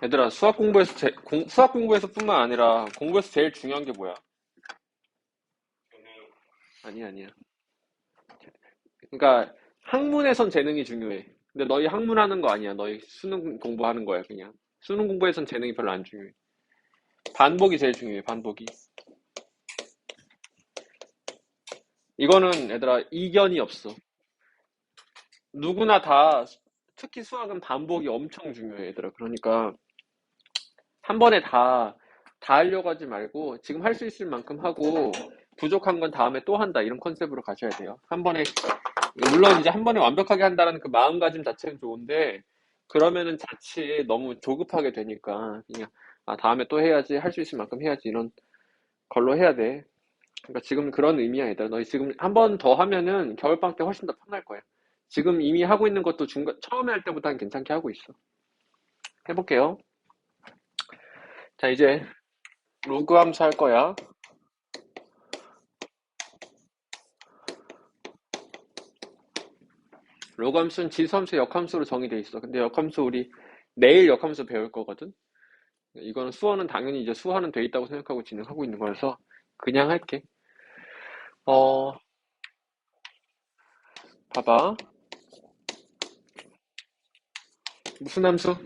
얘들아, 수학 공부에서뿐만 아니라 공부에서 제일 중요한 게 뭐야? 아니야. 그러니까 학문에선 재능이 중요해. 근데 너희 학문하는 거 아니야. 너희 수능 공부하는 거야, 그냥. 수능 공부에선 재능이 별로 안 중요해. 반복이 제일 중요해, 반복이. 이거는 얘들아, 이견이 없어. 누구나 다, 특히 수학은 반복이 엄청 중요해, 얘들아. 그러니까 한 번에 다 하려고 하지 말고 지금 할 수 있을 만큼 하고 부족한 건 다음에 또 한다. 이런 컨셉으로 가셔야 돼요. 한 번에, 물론 이제 한 번에 완벽하게 한다는 그 마음가짐 자체는 좋은데 그러면은 자칫 너무 조급하게 되니까 그냥 다음에 또 해야지, 할 수 있을 만큼 해야지, 이런 걸로 해야 돼. 그러니까 지금 그런 의미야, 얘들아. 너희 지금 한 번 더 하면은 겨울방학 때 훨씬 더 편할 거야. 지금 이미 하고 있는 것도 처음에 할 때보다는 괜찮게 하고 있어. 해볼게요. 자, 이제 로그 함수 할 거야. 로그 함수는 지수함수, 역함수로 정의돼 있어. 근데 역함수 우리 내일 역함수 배울 거거든. 이거는 수어는 당연히 이제 수화는 돼 있다고 생각하고 진행하고 있는 거라서 그냥 할게. 어, 봐봐. 무슨 함수?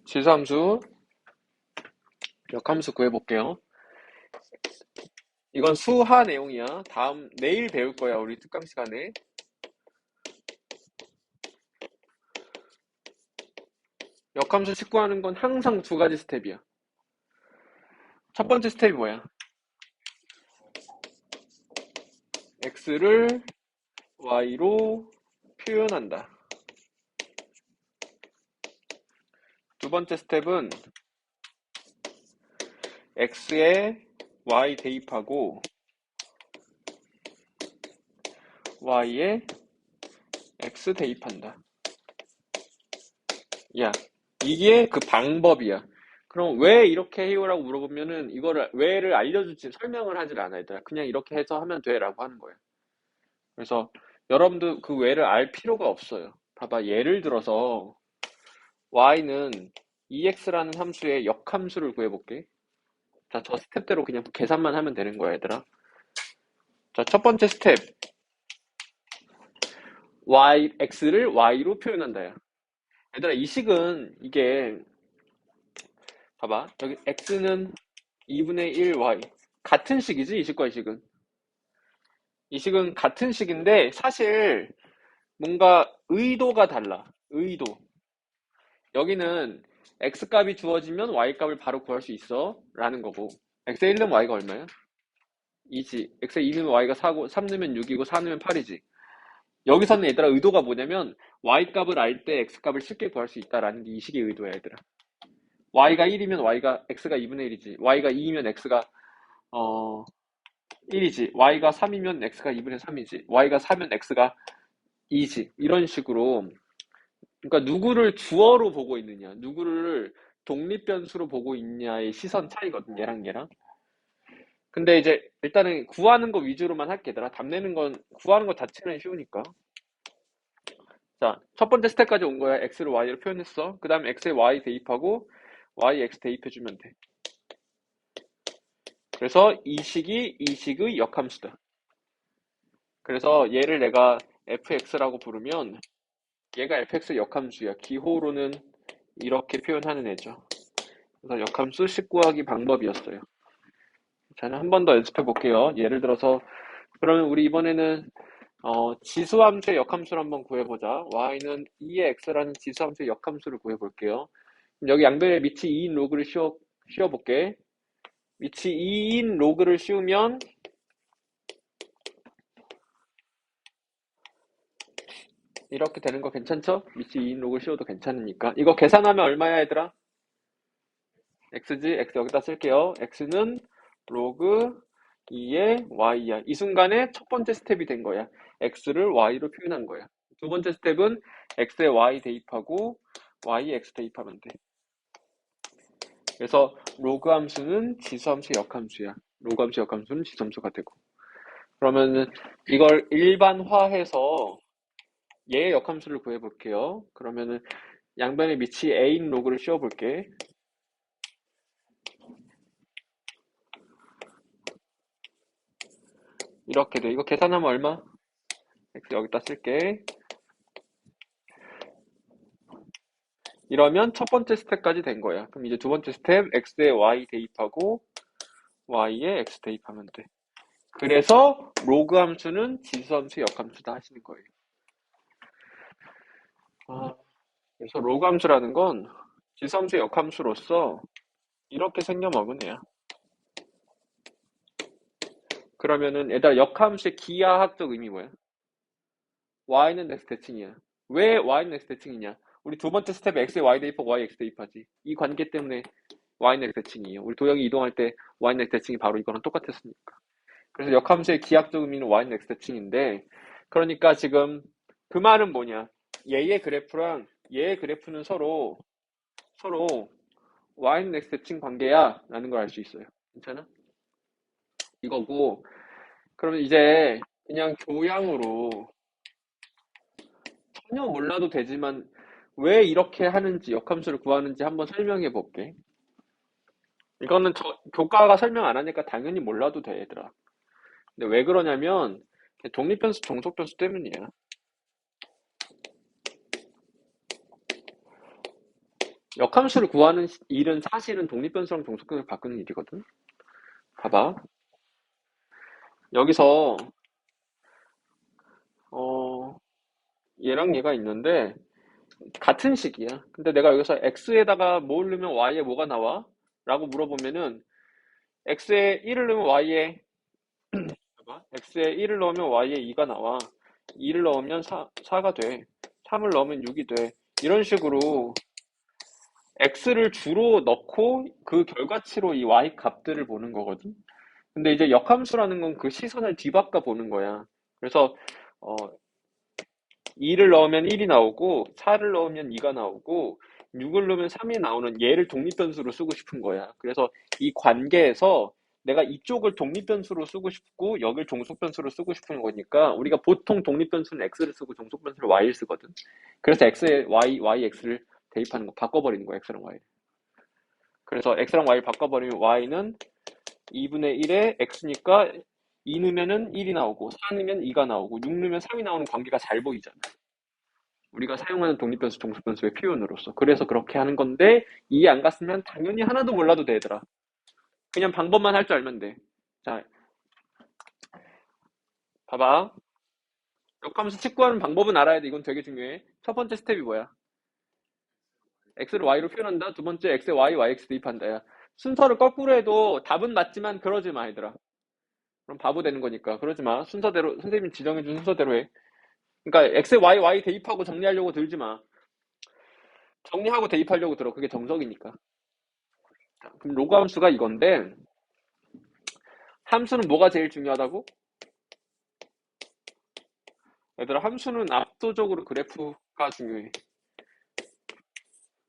지수함수, 역함수 구해볼게요. 이건 수화 내용이야. 내일 배울 거야, 우리 특강 시간에. 역함수 식구하는 건 항상 두 가지 스텝이야. 첫 번째 스텝이 뭐야? x를 y로 표현한다. 두 번째 스텝은 x에 y 대입하고 y에 x 대입한다. 야, 이게 그 방법이야. 그럼 왜 이렇게 해요라고 물어보면은 이거를 왜를 알려주지, 설명을 하질 않아, 얘들아. 그냥 이렇게 해서 하면 돼라고 하는 거야. 그래서 여러분도 그 왜를 알 필요가 없어요. 봐봐, 예를 들어서 y는 ex라는 함수의 역함수를 구해볼게. 자, 저 스텝대로 그냥 계산만 하면 되는 거야, 얘들아. 자, 첫 번째 스텝, x를 y로 표현한다야. 얘들아, 이 식은 이게, 봐봐, 여기 x는 2분의 1 y, 같은 식이지, 이 식과 이 식은. 이 식은 같은 식인데 사실 뭔가 의도가 달라. 의도. 여기는 x 값이 주어지면 y 값을 바로 구할 수 있어 라는 거고, x에 1 넣으면 y가 얼마야? 2지. x에 2 넣으면 y가 4고, 3 넣으면 6이고, 4 넣으면 8이지. 여기서는 얘들아, 의도가 뭐냐면 y 값을 알 때 x 값을 쉽게 구할 수 있다라는 게 이 식의 의도야, 얘들아. y가 1이면 x가 2분의 1이지. y가 2이면 x가 1이지. y가 3이면 x가 2분의 3이지. y가 4면 x가 2지. 이런 식으로. 그러니까 누구를 주어로 보고 있느냐, 누구를 독립변수로 보고 있냐의 시선 차이거든, 얘랑 얘랑. 근데 이제 일단은 구하는 거 위주로만 할게, 얘들아. 답 내는 건, 구하는 거 자체는 쉬우니까. 자, 첫 번째 스텝까지 온 거야. x를 y로 표현했어. 그 다음에 x에 y 대입하고 y x 대입해주면 돼. 그래서 이 식의 역함수다. 그래서 얘를 내가 fx라고 부르면 얘가 fx의 역함수야. 기호로는 이렇게 표현하는 애죠. 그래서 역함수 식 구하기 방법이었어요. 저는 한 번 더 연습해 볼게요. 예를 들어서, 그러면 우리 이번에는 지수함수의 역함수를 한번 구해보자. y는 2의 x라는 지수함수의 역함수를 구해볼게요. 여기 양변에 밑이 2인 로그를 씌워볼게. 밑이 2인 로그를 씌우면 이렇게 되는 거 괜찮죠? 밑이 2인 로그를 씌워도 괜찮으니까. 이거 계산하면 얼마야, 얘들아? x지? x 여기다 쓸게요. x는 로그 2의 y야. 이 순간에 첫 번째 스텝이 된 거야. x를 y로 표현한 거야. 두 번째 스텝은 x에 y 대입하고 y에 x 대입하면 돼. 그래서 로그 함수는 지수함수의 역함수야. 로그 함수, 역함수는 지수함수가 되고. 그러면은 이걸 일반화해서 얘의 역함수를 구해볼게요. 그러면은 양변에 밑이 a인 로그를 씌워볼게. 이렇게 돼. 이거 계산하면 얼마? x 여기다 쓸게. 이러면 첫 번째 스텝까지 된 거야. 그럼 이제 두 번째 스텝 x에 y 대입하고 y에 x 대입하면 돼. 그래서 로그 함수는 지수함수 역함수다 하시는 거예요. 그래서 로그 함수라는 건 지수함수 역함수로서 이렇게 생겨먹은 애야. 그러면은 얘들아 역함수의 기하학적 의미 뭐야? y는 x 대칭이야. 왜 y는 x 대칭이냐? 우리 두 번째 스텝에 x에 y 대입하고 y x 대입하지. 이 관계 때문에 y는 x 대칭이에요. 우리 도형이 이동할 때 y는 x 대칭이 바로 이거랑 똑같았으니까. 그래서 역함수의 기하학적 의미는 y는 x 대칭인데, 그러니까 지금 그 말은 뭐냐? 얘의 그래프랑 얘의 그래프는 서로 y는 x 대칭 관계야 라는 걸 알 수 있어요. 괜찮아? 이거고, 그러면 이제 그냥 교양으로 전혀 몰라도 되지만 왜 이렇게 하는지, 역함수를 구하는지 한번 설명해 볼게. 이거는 교과가 설명 안 하니까 당연히 몰라도 돼, 얘들아. 근데 왜 그러냐면 독립변수, 종속변수 때문이야. 역함수를 구하는 일은 사실은 독립변수랑 종속변수를 바꾸는 일이거든. 봐봐. 여기서 어 얘랑 얘가 있는데 같은 식이야. 근데 내가 여기서 x에다가 뭘 넣으면 y에 뭐가 나와? 라고 물어보면은 x에 1을 넣으면 y에 봐봐. x에 1을 넣으면 y에 2가 나와. 2를 넣으면 4가 돼. 3을 넣으면 6이 돼. 이런 식으로 x를 주로 넣고 그 결과치로 이 y 값들을 보는 거거든. 근데 이제 역함수라는 건 그 시선을 뒤바꿔 보는 거야. 그래서 어, 2를 넣으면 1이 나오고 4를 넣으면 2가 나오고 6을 넣으면 3이 나오는 얘를 독립변수로 쓰고 싶은 거야. 그래서 이 관계에서 내가 이쪽을 독립변수로 쓰고 싶고 여길 종속변수로 쓰고 싶은 거니까 우리가 보통 독립변수는 x를 쓰고 종속변수를 y를 쓰거든. 그래서 x에 yx를 대입하는 거 바꿔버리는 거야. x랑 y. 그래서 x랑 y를 바꿔버리면 y는 2분의 1에 x니까 2 넣으면은 1이 나오고 4 넣으면 2가 나오고 6 넣으면 3이 나오는 관계가 잘 보이잖아. 우리가 사용하는 독립변수, 종속변수의 표현으로서. 그래서 그렇게 하는 건데 이해 안 갔으면 당연히 하나도 몰라도 되더라. 그냥 방법만 할 줄 알면 돼. 자, 봐봐. 역함수 측구하는 방법은 알아야 돼. 이건 되게 중요해. 첫 번째 스텝이 뭐야? x를 y로 표현한다. 두 번째 x에 y, yx 대입한다. 야. 순서를 거꾸로 해도 답은 맞지만 그러지 마, 얘들아. 그럼 바보 되는 거니까. 그러지 마. 순서대로, 선생님이 지정해준 순서대로 해. 그러니까 x에 y, y 대입하고 정리하려고 들지 마. 정리하고 대입하려고 들어. 그게 정석이니까. 자, 그럼 로그 함수가 이건데 함수는 뭐가 제일 중요하다고? 얘들아, 함수는 압도적으로 그래프가 중요해.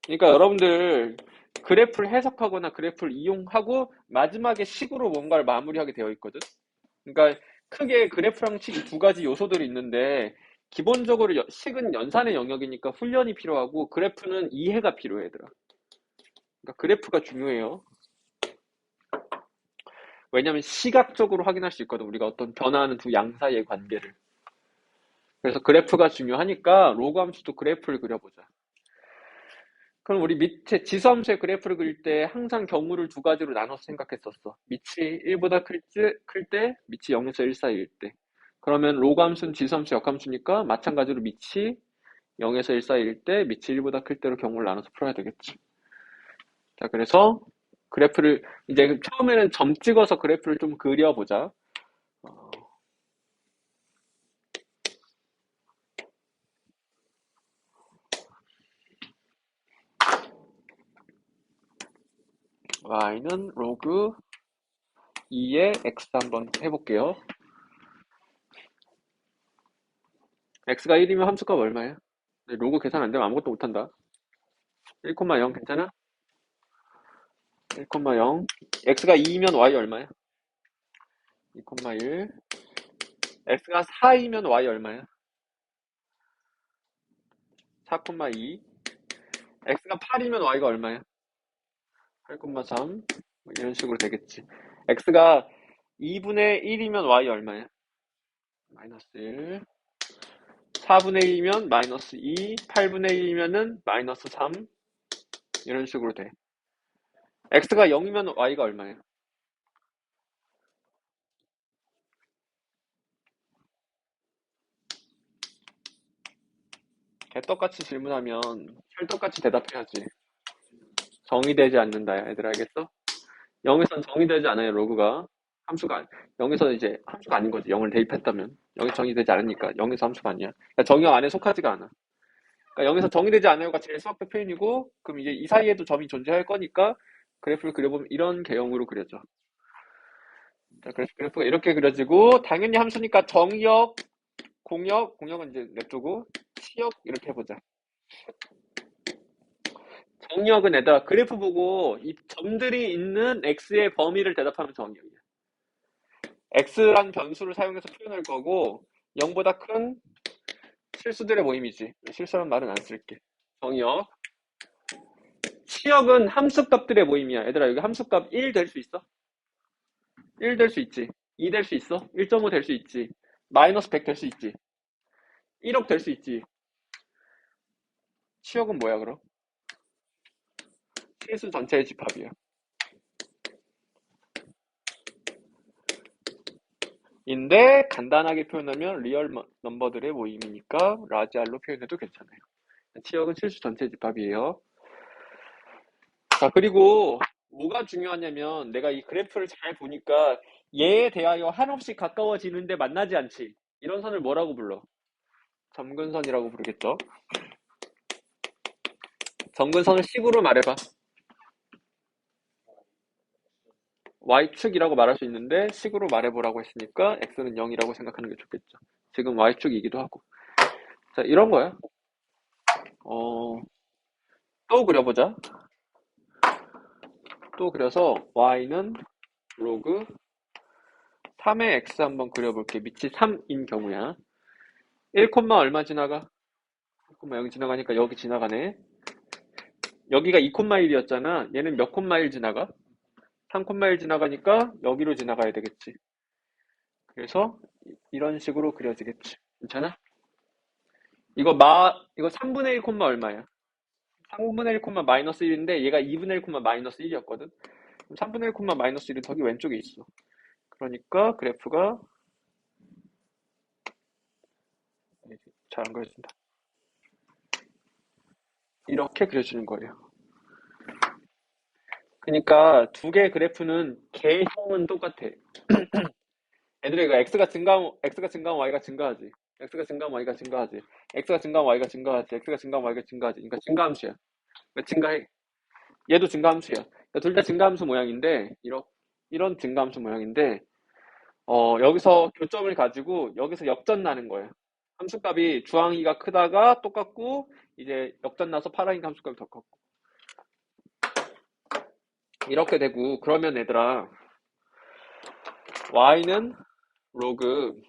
그러니까 여러분들 그래프를 해석하거나 그래프를 이용하고 마지막에 식으로 뭔가를 마무리하게 되어 있거든. 그러니까 크게 그래프랑 식 이 두 가지 요소들이 있는데 기본적으로 식은 연산의 영역이니까 훈련이 필요하고 그래프는 이해가 필요해, 얘들아. 그러니까 그래프가 중요해요. 왜냐면 시각적으로 확인할 수 있거든. 우리가 어떤 변화하는 두 양 사이의 관계를. 그래서 그래프가 중요하니까 로그 함수도 그래프를 그려보자. 그럼 우리 밑에 지수함수의 그래프를 그릴 때 항상 경우를 두 가지로 나눠서 생각했었어. 밑이 1보다 클 때, 밑이 0에서 1 사이일 때. 그러면 로그 함수는 지수함수 역함수니까 마찬가지로 밑이 0에서 1 사이일 때, 밑이 1보다 클 때로 경우를 나눠서 풀어야 되겠지. 자, 그래서 그래프를 이제 처음에는 점 찍어서 그래프를 좀 그려보자. y는 로그 2의 x 한번 해볼게요. x가 1이면 함수값 얼마야? 로그 계산 안 되면 아무것도 못한다. 1,0 괜찮아? 1,0 x가 2이면 y 얼마야? 2,1. x가 4이면 y 얼마야? 4,2. x가 8이면 y가 얼마야? 8,3. 이런 식으로 되겠지. x가 2분의 1이면 y 얼마야? 마이너스 1. 4분의 1이면 마이너스 2. 8분의 1이면은 마이너스 3. 이런 식으로 돼. x가 0이면 y가 얼마야? 개떡같이 질문하면 찰떡같이 대답해야지. 정의되지 않는다, 얘들아, 알겠어? 0에선 정의되지 않아요, 로그가. 함수가, 0에서는 이제 함수가 아닌 거지. 0을 대입했다면. 0에서 정의되지 않으니까 0에서 함수가 아니야. 그러니까 정의 안에 속하지가 않아. 그러니까 0에서 정의되지 않아요가 제일 수학적 표현이고, 그럼 이제 이 사이에도 점이 존재할 거니까, 그래프를 그려보면 이런 개형으로 그려져. 자, 그래서 그래프가 이렇게 그려지고, 당연히 함수니까 정의역, 공역은 이제 냅두고, 시역 이렇게 해보자. 정의역은 얘들아, 그래프 보고 이 점들이 있는 x의 범위를 대답하면 정의역이야. x란 변수를 사용해서 표현할 거고 0보다 큰 실수들의 모임이지. 실수란 말은 안 쓸게. 정의역. 시역은 함수값들의 모임이야. 얘들아, 여기 함수값 1 될 수 있어? 1 될 수 있지. 2 될 수 있어? 1.5 될 수 있지. 마이너스 100 될 수 있지. 1억 될 수 있지. 시역은 뭐야, 그럼? 실수 전체의 집합이야. 인데 간단하게 표현하면 리얼 넘버들의 모임이니까 라지 R로 표현해도 괜찮아요. 치역은 실수 전체 집합이에요. 자, 그리고 뭐가 중요하냐면 내가 이 그래프를 잘 보니까 얘에 대하여 한없이 가까워지는데 만나지 않지. 이런 선을 뭐라고 불러? 점근선이라고 부르겠죠. 점근선을 식으로 말해봐. y축이라고 말할 수 있는데 식으로 말해보라고 했으니까 x는 0이라고 생각하는 게 좋겠죠. 지금 y축이기도 하고. 자, 이런 거야. 또 그려보자. 또 그려서 y는 로그 3의 x 한번 그려볼게. 밑이 3인 경우야. 1, 얼마 지나가? 1,0 지나가니까 여기 지나가네. 여기가 2,1이었잖아. 얘는 몇 콤마1 지나가? 3,1 지나가니까 여기로 지나가야 되겠지. 그래서 이런 식으로 그려지겠지. 괜찮아? 이거 3분의 1 콤마 얼마야? 3분의 1 콤마 마이너스 1인데 얘가 2분의 1 콤마 마이너스 1이었거든. 3분의 1 콤마 마이너스 1은 저기 왼쪽에 있어. 그러니까 그래프가 잘 안 그려진다. 이렇게 그려지는 거예요. 그러니까 두 개의 그래프는 개형은 똑같아. 애들이 이거 x가 증가하면 y가 증가하지. x가 증가하면 y가 증가하지. x가 증가하면 y가 증가하지. x가 증가하면 y가 증가하지. 그러니까 증가함수야. 그러니까 증가해. 얘도 증가함수야. 그러니까 둘 다 증가함수 모양인데 이런 증가함수 모양인데 여기서 교점을 가지고 여기서 역전 나는 거야. 함수값이 주항이가 크다가 똑같고 이제 역전 나서 파랑이가 함수값이 더 컸고 이렇게 되고 그러면 얘들아 y는 로그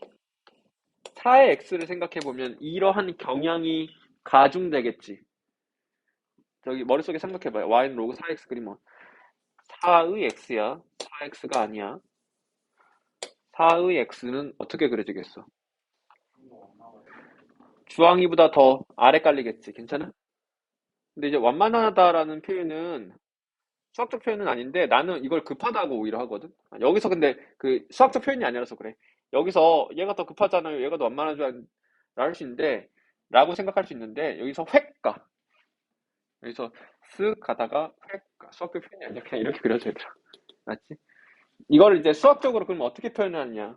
4의 x를 생각해보면 이러한 경향이 가중되겠지. 저기 머릿속에 생각해봐요. y는 로그 4x 그리면 4의 x야. 4x가 아니야. 4의 x는 어떻게 그려지겠어? 주황이보다 더 아래 깔리겠지. 괜찮아? 근데 이제 완만하다라는 표현은 수학적 표현은 아닌데 나는 이걸 급하다고 오히려 하거든. 여기서 근데 그 수학적 표현이 아니라서 그래. 여기서 얘가 더 급하잖아요. 얘가 더 완만한 줄 알 수 있는데 라고 생각할 수 있는데 여기서 획 가. 여기서 쓱 가다가 획 가. 수학적 표현이 아니야. 그냥 이렇게 그려져 있더라. 맞지? 이걸 이제 수학적으로 그러면 어떻게 표현하느냐.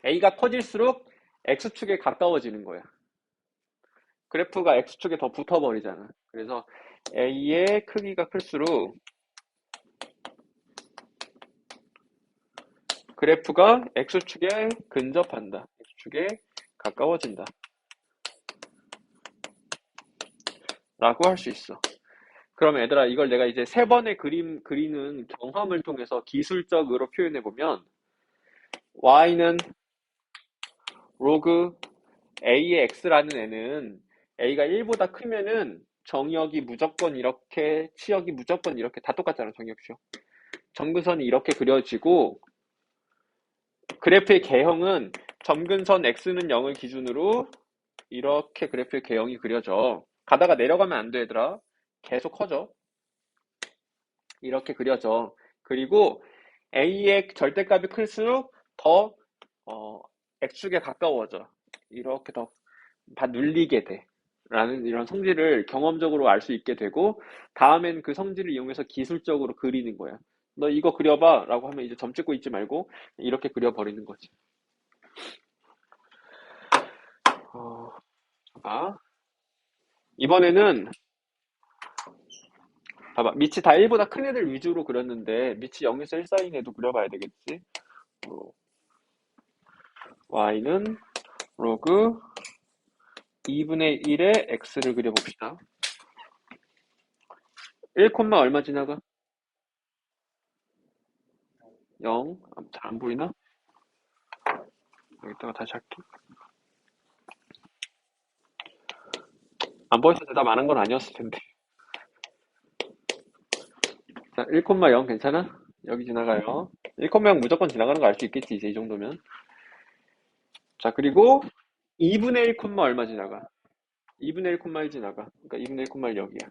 A가 커질수록 X축에 가까워지는 거야. 그래프가 X축에 더 붙어버리잖아. 그래서 A의 크기가 클수록 그래프가 X축에 근접한다. X축에 가까워진다. 라고 할 수 있어. 그러면 얘들아 이걸 내가 이제 세 번의 그림 그리는 경험을 통해서 기술적으로 표현해보면 y는 로그 a의 x라는 애는 a가 1보다 크면은 정역이 무조건 이렇게, 치역이 무조건 이렇게 다 똑같잖아, 정역시요. 점근선이 이렇게 그려지고 그래프의 개형은 점근선 x는 0을 기준으로 이렇게 그래프의 개형이 그려져. 가다가 내려가면 안 돼, 얘들아. 계속 커져. 이렇게 그려져. 그리고 a의 절대값이 클수록 더 x축에 가까워져. 이렇게 더 다 눌리게 돼. 라는 이런 성질을 경험적으로 알 수 있게 되고, 다음엔 그 성질을 이용해서 기술적으로 그리는 거야. 너 이거 그려봐 라고 하면 이제 점 찍고 있지 말고 이렇게 그려버리는 거지. 아, 이번에는 봐봐. 밑이 다 1보다 큰 애들 위주로 그렸는데 밑이 0에서 1 사이인 애도 그려봐야 되겠지. y는 로그 2분의 1의 x를 그려봅시다. 1, 얼마 지나가? 0. 잘 안 보이나? 여기다가 다시 할게. 안 보여서 대답 안 한 건 아니었을 텐데. 자, 1, 0 괜찮아? 여기 지나가요. 1, 0 무조건 지나가는 거 알 수 있겠지, 이제 이 정도면. 자, 그리고 2분의 1, 얼마 지나가? 2분의 1, 1 지나가. 그러니까 2분의 1, 1 여기야.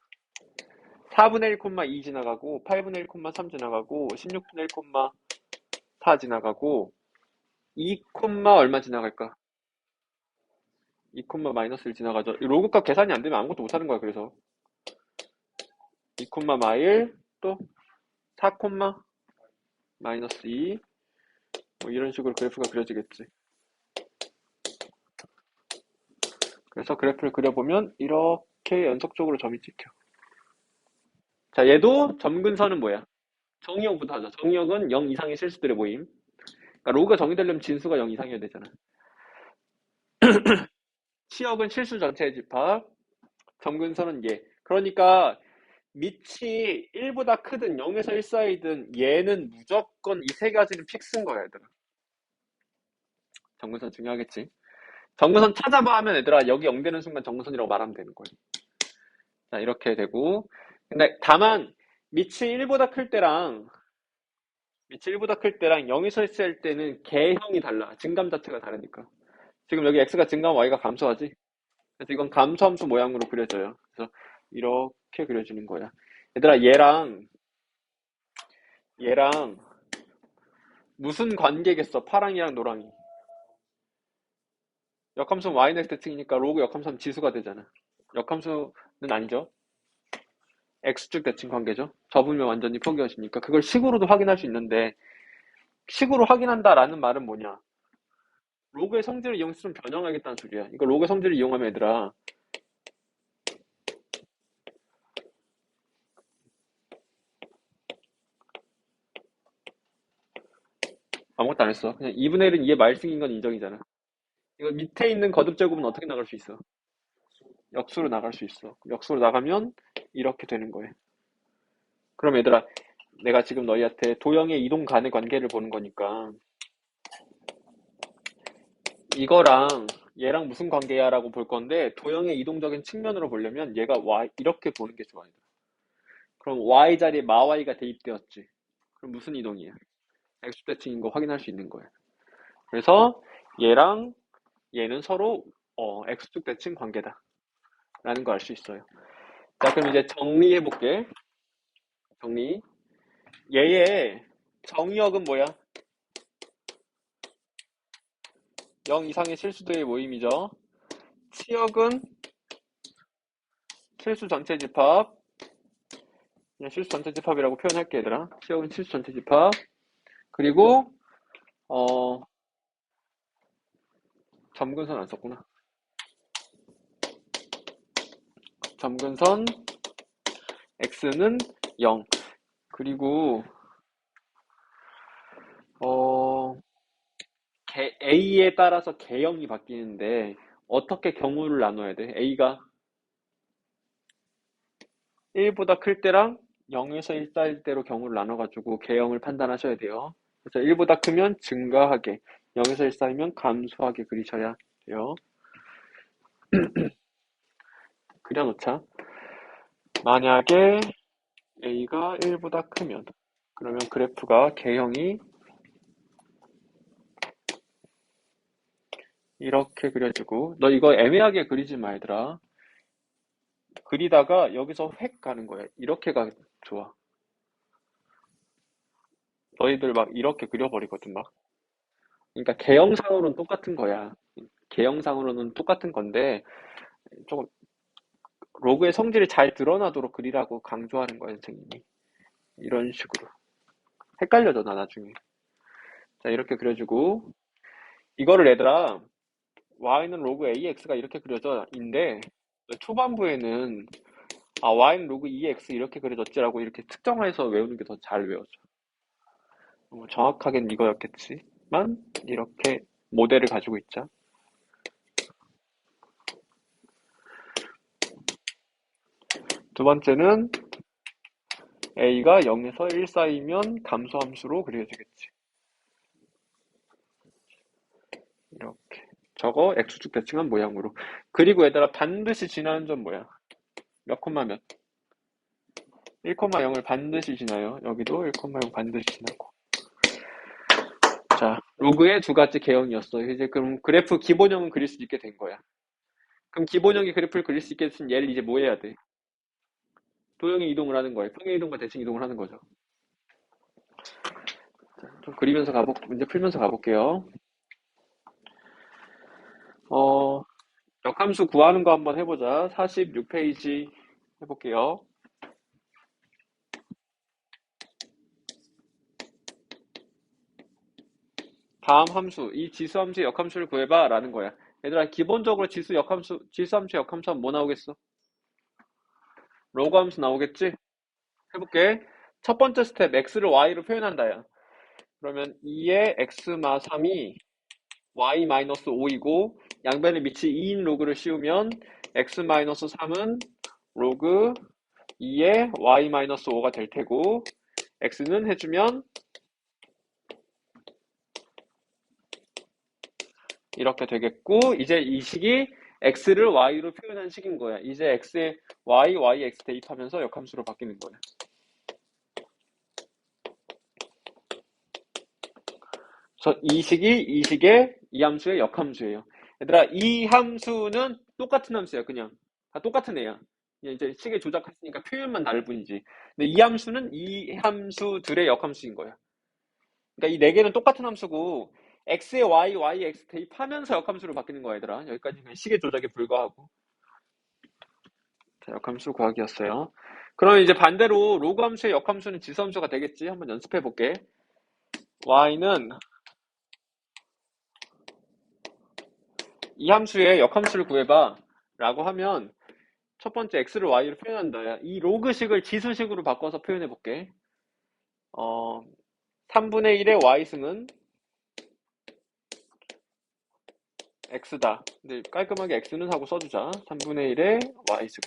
4분의 1, 2 지나가고, 8분의 1, 3 지나가고, 16분의 1, 4 지나가고, 2, 얼마 지나갈까? 2, 마이너스 1 지나가죠. 이 로그값 계산이 안 되면 아무것도 못 하는 거야, 그래서. 2, 마일, 또 4, 마이너스 2. 뭐 이런 식으로 그래프가 그려지겠지. 그래서 그래프를 그려보면 이렇게 연속적으로 점이 찍혀. 자, 얘도 점근선은 뭐야? 정의역부터 하자. 정의역은 0 이상의 실수들의 모임. 그러니까 로그가 정의되려면 진수가 0 이상이어야 되잖아. 치역은 실수 전체의 집합. 점근선은 얘. 그러니까 밑이 1보다 크든 0에서 1 사이든 얘는 무조건 이 세 가지는 픽스인 거야, 얘들아. 점근선 중요하겠지. 점근선 찾아봐 하면 얘들아 여기 0 되는 순간 점근선이라고 말하면 되는 거야. 자, 이렇게 되고. 근데 다만 밑이 1보다 클 때랑 밑이 1보다 클 때랑 0에서 1 사이일 때는 개형이 달라. 증감 자체가 다르니까. 지금 여기 x가 증가하면 y가 감소하지. 그래서 이건 감소함수 모양으로 그려져요. 그래서 이렇게 그려지는 거야. 얘들아 얘랑 무슨 관계겠어? 파랑이랑 노랑이. 역함수는 y는 x대칭이니까 로그 역함수는 지수가 되잖아. 역함수는 아니죠. x축 대칭 관계죠. 접으면 완전히 포기하시니까 그걸 식으로도 확인할 수 있는데 식으로 확인한다라는 말은 뭐냐? 로그의 성질을 이용해서 좀 변형하겠다는 소리야. 이거 로그의 성질을 이용하면 얘들아 아무것도 안 했어. 그냥 2분의 1은 2의 말승인 건 인정이잖아. 이거 밑에 있는 거듭 제곱은 어떻게 나갈 수 있어? 역수로 나갈 수 있어. 역수로 나가면 이렇게 되는 거예요. 그럼 얘들아, 내가 지금 너희한테 도형의 이동 간의 관계를 보는 거니까 이거랑 얘랑 무슨 관계야 라고 볼 건데 도형의 이동적인 측면으로 보려면 얘가 y 이렇게 보는 게 좋아요. 그럼 y 자리에 마y가 대입되었지. 그럼 무슨 이동이야? x대칭인 거 확인할 수 있는 거야. 그래서 얘랑 얘는 서로 x축 대칭 관계다 라는 거 알 수 있어요. 자, 그럼 이제 정리해 볼게. 정리. 얘의 정의역은 뭐야? 0 이상의 실수들의 모임이죠. 치역은 실수 전체 집합. 그냥 실수 전체 집합이라고 표현할게, 얘들아. 치역은 실수 전체 집합. 그리고 점근선 안 썼구나. 점근선 x는 0. 그리고 어 a에 따라서 개형이 바뀌는데 어떻게 경우를 나눠야 돼? a가 1보다 클 때랑 0에서 1 사이일 때로 경우를 나눠가지고 개형을 판단하셔야 돼요. 그래서 1보다 크면 증가하게, 0에서 1 사이면 감소하게 그리셔야 돼요. 그려놓자. 만약에 A가 1보다 크면, 그러면 그래프가 개형이 이렇게 그려지고, 너 이거 애매하게 그리지 마, 얘들아. 그리다가 여기서 획 가는 거야. 이렇게가 좋아. 너희들 막 이렇게 그려버리거든, 막. 그러니까 개형상으로는 똑같은 거야. 개형상으로는 똑같은 건데, 조금 로그의 성질이 잘 드러나도록 그리라고 강조하는 거야, 선생님이. 이런 식으로. 헷갈려져, 나 나중에. 자, 이렇게 그려주고, 이거를 얘들아, y는 로그 ax가 이렇게 그려져, 인데, 초반부에는, y는 로그 2x 이렇게 그려졌지라고 이렇게 특정해서 외우는 게 더 잘 외워져. 정확하게는 이거였겠지만, 이렇게 모델을 가지고 있자. 두 번째는, a가 0에서 1 사이면 감소함수로 그려지겠지. 이렇게. 저거 x축 대칭한 모양으로. 그리고 얘들아 반드시 지나는 점 뭐야? 몇 콤마 몇? 1,0을 반드시 지나요. 여기도 1,0 반드시 지나고. 자, 로그의 두 가지 개형이었어. 이제 그럼 그래프 기본형은 그릴 수 있게 된 거야. 그럼 기본형의 그래프를 그릴 수 있게 됐으면 얘를 이제 뭐 해야 돼? 도형의 이동을 하는 거예요. 평행 이동과 대칭 이동을 하는 거죠. 자, 좀 그리면서 문제 풀면서 가볼게요. 역함수 구하는 거 한번 해보자. 46페이지 해볼게요. 다음 함수, 이 지수 함수의 역함수를 구해봐 라는 거야. 얘들아, 기본적으로 지수 함수의 역함수 하면 뭐 나오겠어? 로그 함수 나오겠지? 해볼게. 첫 번째 스텝, x를 y로 표현한다야. 그러면 2의 x마 3이 y-5이고, 양변에 밑이 2인 로그를 씌우면 x-3은 로그 2의 y-5가 될 테고, x는 해주면 이렇게 되겠고, 이제 이 식이 x를 y로 표현한 식인 거야. 이제 x에 y, x 대입하면서 역함수로 바뀌는 거야. 그래서 이 식의 이 함수의 역함수예요. 얘들아, 이 함수는 똑같은 함수야, 그냥. 다 똑같은 애야. 이제 식을 조작했으니까 표현만 다를 뿐이지. 근데 이 함수는 이 함수들의 역함수인 거야. 그러니까 이 네 개는 똑같은 함수고, x에 y, x 대입하면서 역함수로 바뀌는 거야, 얘들아. 여기까지 그냥 식의 조작에 불과하고. 자, 역함수 구하기였어요. 그럼 이제 반대로 로그 함수의 역함수는 지수함수가 되겠지? 한번 연습해 볼게. y는 이 함수의 역함수를 구해봐 라고 하면 첫 번째 x를 y로 표현한다. 이 로그식을 지수식으로 바꿔서 표현해 볼게. 3분의 1의 y승은 x다. 근데 깔끔하게 x는 하고 써주자. 3분의 1의 y승.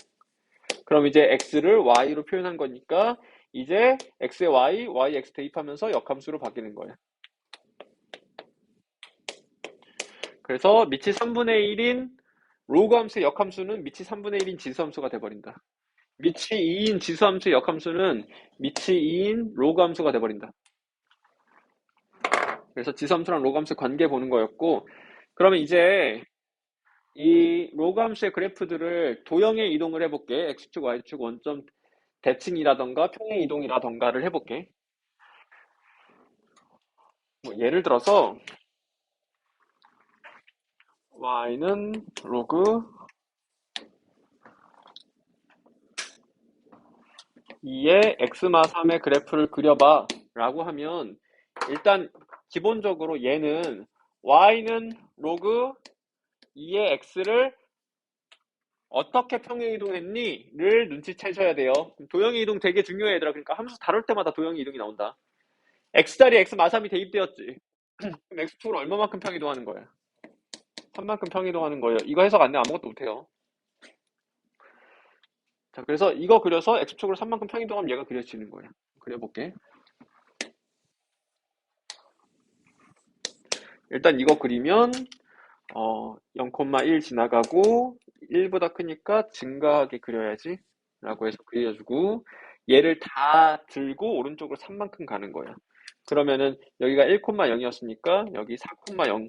그럼 이제 x를 y로 표현한 거니까 이제 x에 y, x 대입하면서 역함수로 바뀌는 거야. 그래서 밑이 3분의 1인 로그 함수의 역함수는 밑이 3분의 1인 지수함수가 돼버린다. 밑이 2인 지수함수의 역함수는 밑이 2인 로그 함수가 돼버린다. 그래서 지수함수랑 로그 함수 관계 보는 거였고, 그러면 이제 이 로그 함수의 그래프들을 도형의 이동을 해볼게. x축, y축 원점 대칭이라던가 평행 이동이라던가를 해볼게. 뭐 예를 들어서 y는 로그 2의 x마 3의 그래프를 그려봐 라고 하면 일단 기본적으로 얘는 y는 로그 2의 x를 어떻게 평행 이동했니? 를 눈치채셔야 돼요. 도형의 이동 되게 중요해 얘들아. 그러니까 함수 다룰 때마다 도형의 이동이 나온다. x자리에 x 마삼이 대입되었지. 그럼 x축으로 얼마만큼 평행 이동하는 거야? 3만큼 평행 이동하는 거예요. 이거 해석 안 되면 아무것도 못해요. 자, 그래서 이거 그려서 x축으로 3만큼 평행 이동하면 얘가 그려지는 거야. 그려볼게. 일단 이거 그리면 0,1 지나가고 1보다 크니까 증가하게 그려야지 라고 해서 그려주고 얘를 다 들고 오른쪽으로 3만큼 가는 거야. 그러면은 여기가 1,0이었으니까 여기 4,0이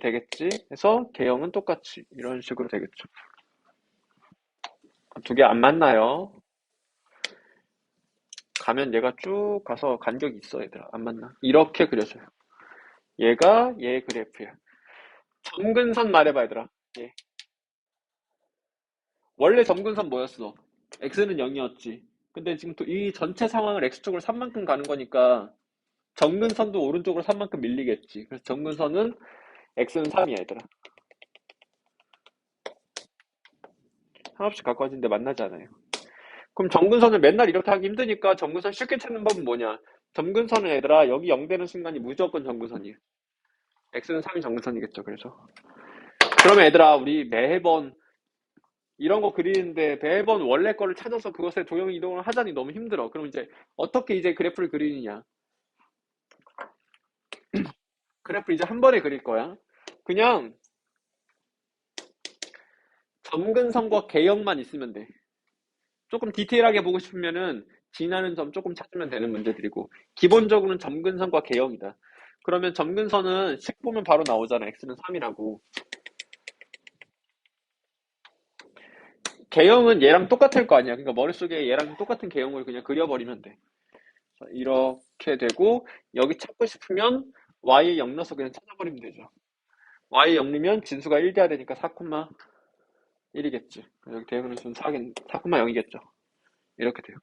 되겠지. 해서 개형은 똑같이 이런 식으로 되겠죠. 두 개 안 만나요. 가면 얘가 쭉 가서 간격이 있어 얘들아. 안 만나. 이렇게 그려줘요. 얘가 얘 그래프야. 점근선 말해봐 얘들아. 예. 원래 점근선 뭐였어? x는 0이었지. 근데 지금 또 이 전체 상황을 x쪽으로 3만큼 가는 거니까 점근선도 오른쪽으로 3만큼 밀리겠지. 그래서 점근선은 x는 3이야 얘들아. 한없이 가까워지는데 만나지 않아요. 그럼 점근선을 맨날 이렇게 하기 힘드니까 점근선 쉽게 찾는 법은 뭐냐? 점근선은 얘들아 여기 0 되는 순간이 무조건 점근선이에요. x는 3이 점근선이겠죠. 그래서 그러면 얘들아 우리 매번 이런 거 그리는데 매번 원래 거를 찾아서 그것에 도형 이동을 하자니 너무 힘들어. 그럼 이제 어떻게 이제 그래프를 그리느냐? 그래프 이제 한 번에 그릴 거야. 그냥 점근선과 개형만 있으면 돼. 조금 디테일하게 보고 싶으면은 지나는 점 조금 찾으면 되는 문제들이고 기본적으로는 점근선과 개형이다. 그러면 점근선은 식 보면 바로 나오잖아. x는 3이라고. 개형은 얘랑 똑같을 거 아니야. 그러니까 머릿속에 얘랑 똑같은 개형을 그냥 그려버리면 돼. 이렇게 되고 여기 찾고 싶으면 y에 0 넣어서 그냥 찾아버리면 되죠. y에 0 넣으면 진수가 1 돼야 되니까 4,1이겠지. 여기 대응은 좀 4,0이겠죠. 이렇게 돼요.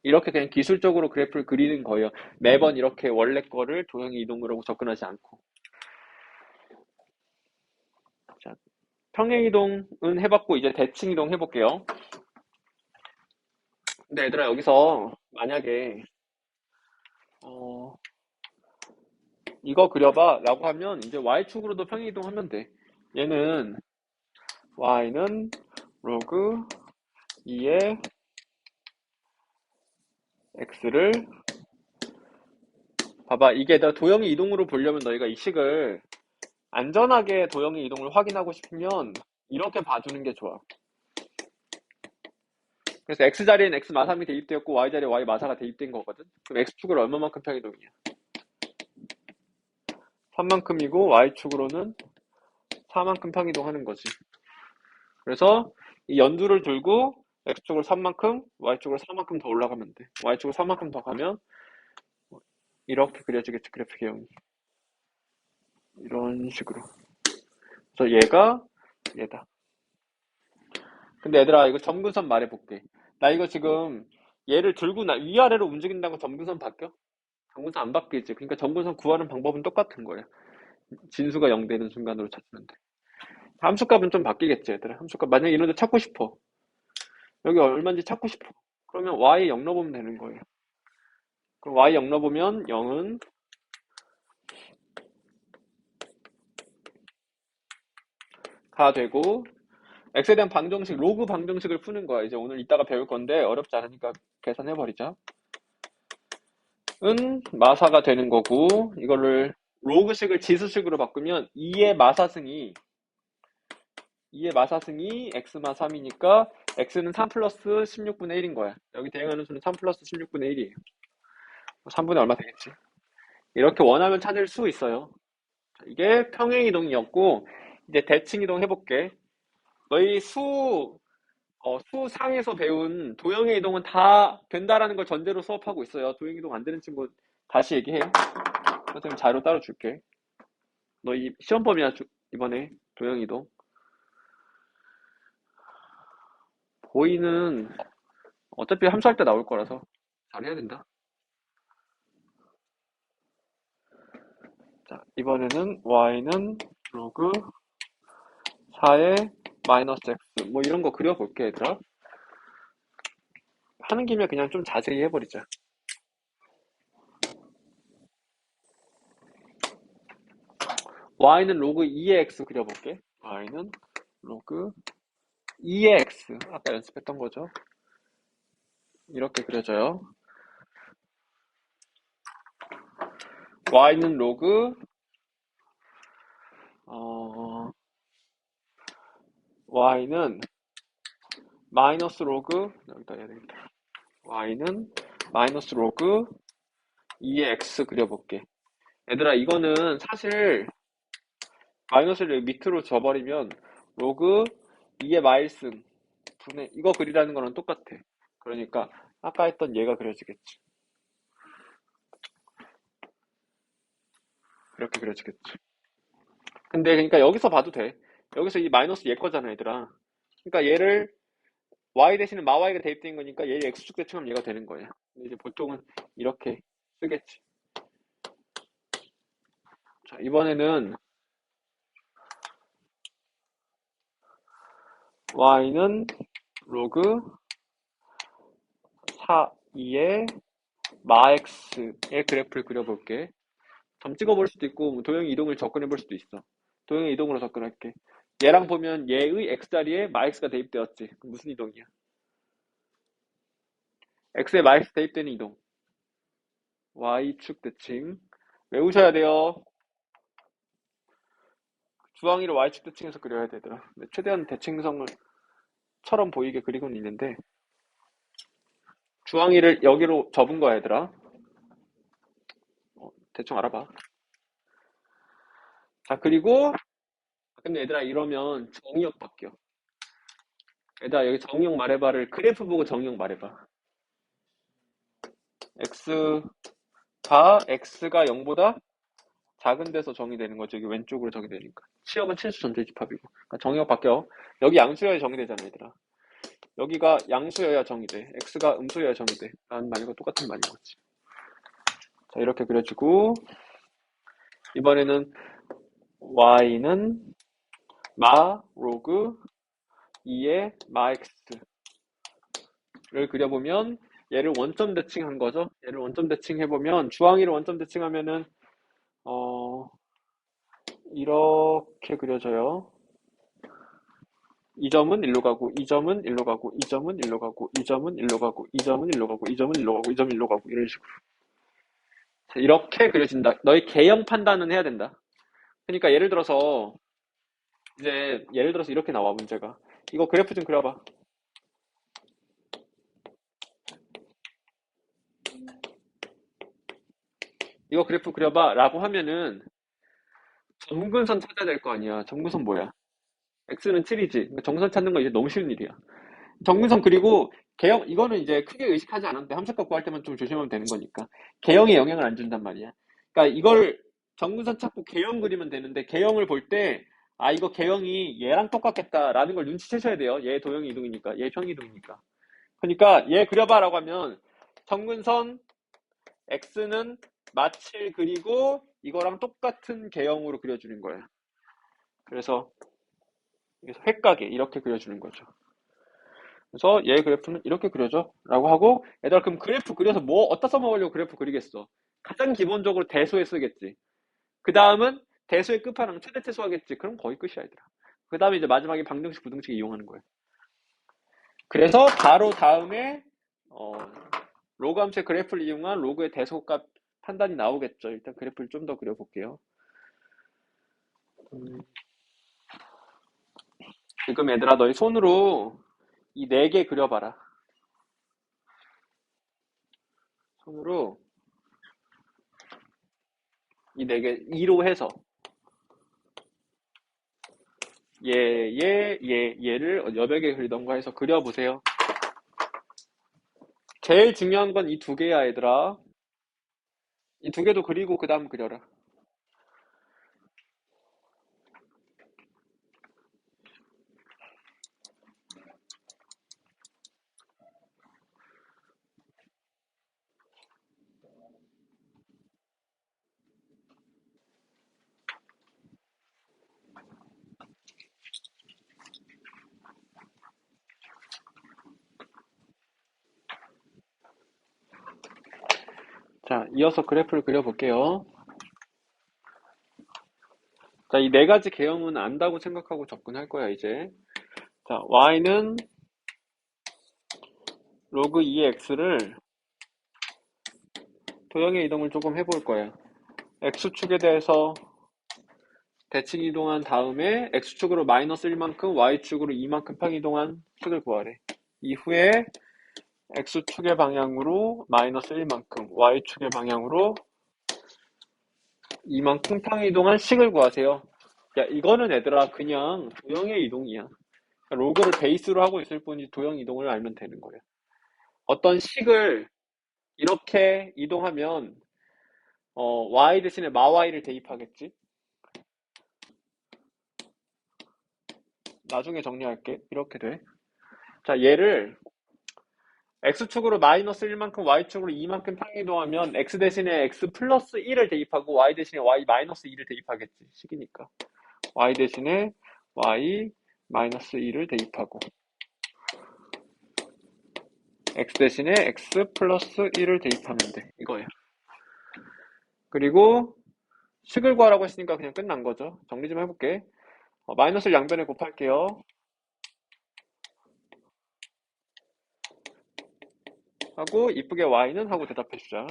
이렇게 그냥 기술적으로 그래프를 그리는 거예요. 매번 이렇게 원래 거를 도형이 이동을 하고 접근하지 않고. 자, 평행 이동은 해봤고 이제 대칭 이동 해볼게요. 근데 얘들아 여기서 만약에 어, 이거 그려봐 라고 하면 이제 y축으로도 평행 이동하면 돼. 얘는 y는 로그 2의 x를 봐봐 이게 너 도형의 이동으로 보려면 너희가 이 식을 안전하게 도형의 이동을 확인하고 싶으면 이렇게 봐주는 게 좋아. 그래서 x 자리엔 x 마삼이 대입되었고 y 자리에 y 마사가 대입된 거거든. 그럼 x축을 얼마만큼 평이동이야? 3만큼이고 y축으로는 4만큼 평이동하는 거지. 그래서 이 연두를 들고 x축으로 3만큼 y축으로 4만큼 더 올라가면 돼. y축으로 4만큼 더 가면 이렇게 그려지겠지 그래프 개형이. 이런 식으로. 그래서 얘가 얘다. 근데 얘들아 이거 점근선 말해볼게. 나 이거 지금 얘를 들고 위아래로 움직인다고 점근선 바뀌어? 점근선 안 바뀌지. 그러니까 점근선 구하는 방법은 똑같은 거야. 진수가 0 되는 순간으로 찾으면 돼. 함수값은 좀 바뀌겠지 얘들아. 함수값 만약에 이런 데 찾고 싶어. 여기 얼마인지 찾고 싶어. 그러면 y 0 넣어보면 되는 거예요. 그럼 y 0 넣어보면 0은 가 되고 x에 대한 방정식 로그 방정식을 푸는 거야. 이제 오늘 이따가 배울 건데 어렵지 않으니까 계산해버리자. 은 마사가 되는 거고 이거를 로그식을 지수식으로 바꾸면 2의 마사승이 x마 3이니까 x는 3 플러스 16분의 1인 거야. 여기 대응하는 수는 3 플러스 16분의 1이에요. 3분의 얼마 되겠지? 이렇게 원하면 찾을 수 있어요. 이게 평행이동이었고 이제 대칭이동 해볼게. 너희 수상에서 배운 도형의 이동은 다 된다라는 걸 전제로 수업하고 있어요. 도형 이동 안 되는 친구 다시 얘기해요. 선생님 자료 따로 줄게. 너희 시험범위야 이번에 도형 이동. 보이는 어차피 함수할 때 나올 거라서 잘해야 된다. 자, 이번에는 y는 로그 4의 마이너스 x 뭐 이런 거 그려볼게 얘들아. 하는 김에 그냥 좀 자세히 해버리자. y는 로그 2의 x 그려볼게. y는 로그 2의 x 아까 연습했던 거죠. 이렇게 그려져요. y는 로그 어, y는 마이너스 로그 여기다 해야 되겠다. y는 마이너스 로그 2의 x 그려볼게. 얘들아 이거는 사실 마이너스를 밑으로 줘버리면 로그 2의 마일승 분의 이거 그리라는 거랑 똑같아. 그러니까 아까 했던 얘가 그려지겠지. 이렇게 그려지겠지. 근데 그러니까 여기서 봐도 돼. 여기서 이 마이너스 얘 거잖아 얘들아. 그러니까 얘를 y 대신에 마y가 대입된 거니까 얘를 x축 대칭하면 얘가 되는 거야. 근데 이제 보통은 이렇게 쓰겠지. 자 이번에는 y는 로그 4, 2의 마x의 그래프를 그려볼게. 점 찍어볼 수도 있고 뭐 도형의 이동을 접근해볼 수도 있어. 도형의 이동으로 접근할게. 얘랑 보면 얘의 x자리에 마x가 대입되었지. 그럼 무슨 이동이야? x에 마x 대입되는 이동. y축 대칭. 외우셔야 돼요. 주황이를 y축 대칭해서 그려야 되더라. 근데 최대한 대칭성을 처럼 보이게 그리고는 있는데 주황이를 여기로 접은 거야 얘들아. 대충 알아봐. 자 그리고 근데 얘들아 이러면 정의역 바뀌어. 얘들아 여기 정의역 말해봐를 그래프 보고 정의역 말해봐. x가 0보다 작은 데서 정의되는 거죠. 여기 왼쪽으로 정의되니까. 치역은 실수 전체 집합이고. 그러니까 정의역 바뀌어. 여기 양수여야 정의되잖아 얘들아. 여기가 양수여야 정의돼. x가 음수여야 정의돼. 라는 말과 똑같은 말인 거지. 자 이렇게 그려지고 이번에는 y는 마 로그 2의 마 x를 그려보면 얘를 원점 대칭한 거죠. 얘를 원점 대칭해보면 주황이를 원점 대칭하면은 이렇게 그려져요. 이 점은 일로 가고, 이 점은 일로 가고, 이 점은 일로 가고, 이 점은 일로 가고, 이 점은 일로 가고, 이 점은 일로 가고, 이 점은 일로 가고, 이런 식으로. 자, 이렇게 그려진다. 너희 개형 판단은 해야 된다. 그러니까 예를 들어서 이렇게 나와, 문제가. 이거 그래프 좀 그려봐. 이거 그래프 그려봐. 라고 하면은, 점근선 찾아야 될 거 아니야. 점근선 뭐야? x는 7이지. 그러니까 정선 찾는 거 이제 너무 쉬운 일이야. 정근선 그리고 개형 이거는 이제 크게 의식하지 않았는데 함수 갖고 할 때만 좀 조심하면 되는 거니까 개형에 영향을 안 준단 말이야. 그러니까 이걸 정근선 찾고 개형 그리면 되는데 개형을 볼 때 아 이거 개형이 얘랑 똑같겠다라는 걸 눈치채셔야 돼요. 얘 도형이 이동이니까 얘 평이 이동이니까. 그러니까 얘 그려봐라고 하면 정근선 x는 마칠 그리고 이거랑 똑같은 개형으로 그려주는 거야. 그래서 획각에 이렇게 그려주는 거죠. 그래서 얘 그래프는 이렇게 그려져 라고 하고 얘들아 그럼 그래프 그려서 뭐 어디다 써먹으려고 그래프 그리겠어. 가장 기본적으로 대소에 쓰겠지. 그 다음은 대소의 끝판왕 최대최소 하겠지. 그럼 거의 끝이야 얘들아. 그 다음에 이제 마지막에 방정식 부등식 이용하는 거야. 그래서 바로 다음에 로그 함수의 그래프를 이용한 로그의 대소값 판단이 나오겠죠. 일단 그래프를 좀 더 그려볼게요. 지금 얘들아 너희 손으로 이 4개 그려봐라. 손으로 이 4개 2로 해서 얘를 여러 개 그리던가 해서 그려보세요. 제일 중요한 건 이 2개야, 얘들아. 이 2개도 그리고 그 다음 그려라. 자, 이어서 그래프를 그려볼게요. 자, 이 4가지 개형은 안다고 생각하고 접근할 거야, 이제. 자, y는 로그 2의 x를 도형의 이동을 조금 해볼 거야. x축에 대해서 대칭 이동한 다음에 x축으로 마이너스 1만큼 y축으로 2만큼 평이동한 식을 구하래. 이후에 x축의 방향으로 마이너스 1만큼 y축의 방향으로 2만큼 평이동한 식을 구하세요. 야, 이거는 얘들아 그냥 도형의 이동이야. 로그를 베이스로 하고 있을 뿐이지 도형 이동을 알면 되는 거예요. 어떤 식을 이렇게 이동하면 y 대신에 마y를 대입하겠지. 나중에 정리할게. 이렇게 돼. 자, 얘를 x축으로 마이너스 1만큼 y축으로 2만큼 평이동하면 x 대신에 x 플러스 1을 대입하고 y 대신에 y 마이너스 2를 대입하겠지. 식이니까. y 대신에 y 마이너스 2를 대입하고 x 대신에 x 플러스 1을 대입하면 돼. 이거예요. 그리고 식을 구하라고 했으니까 그냥 끝난 거죠. 정리 좀 해볼게. 마이너스를 양변에 곱할게요. 하고 이쁘게 y는 하고 대답해주자.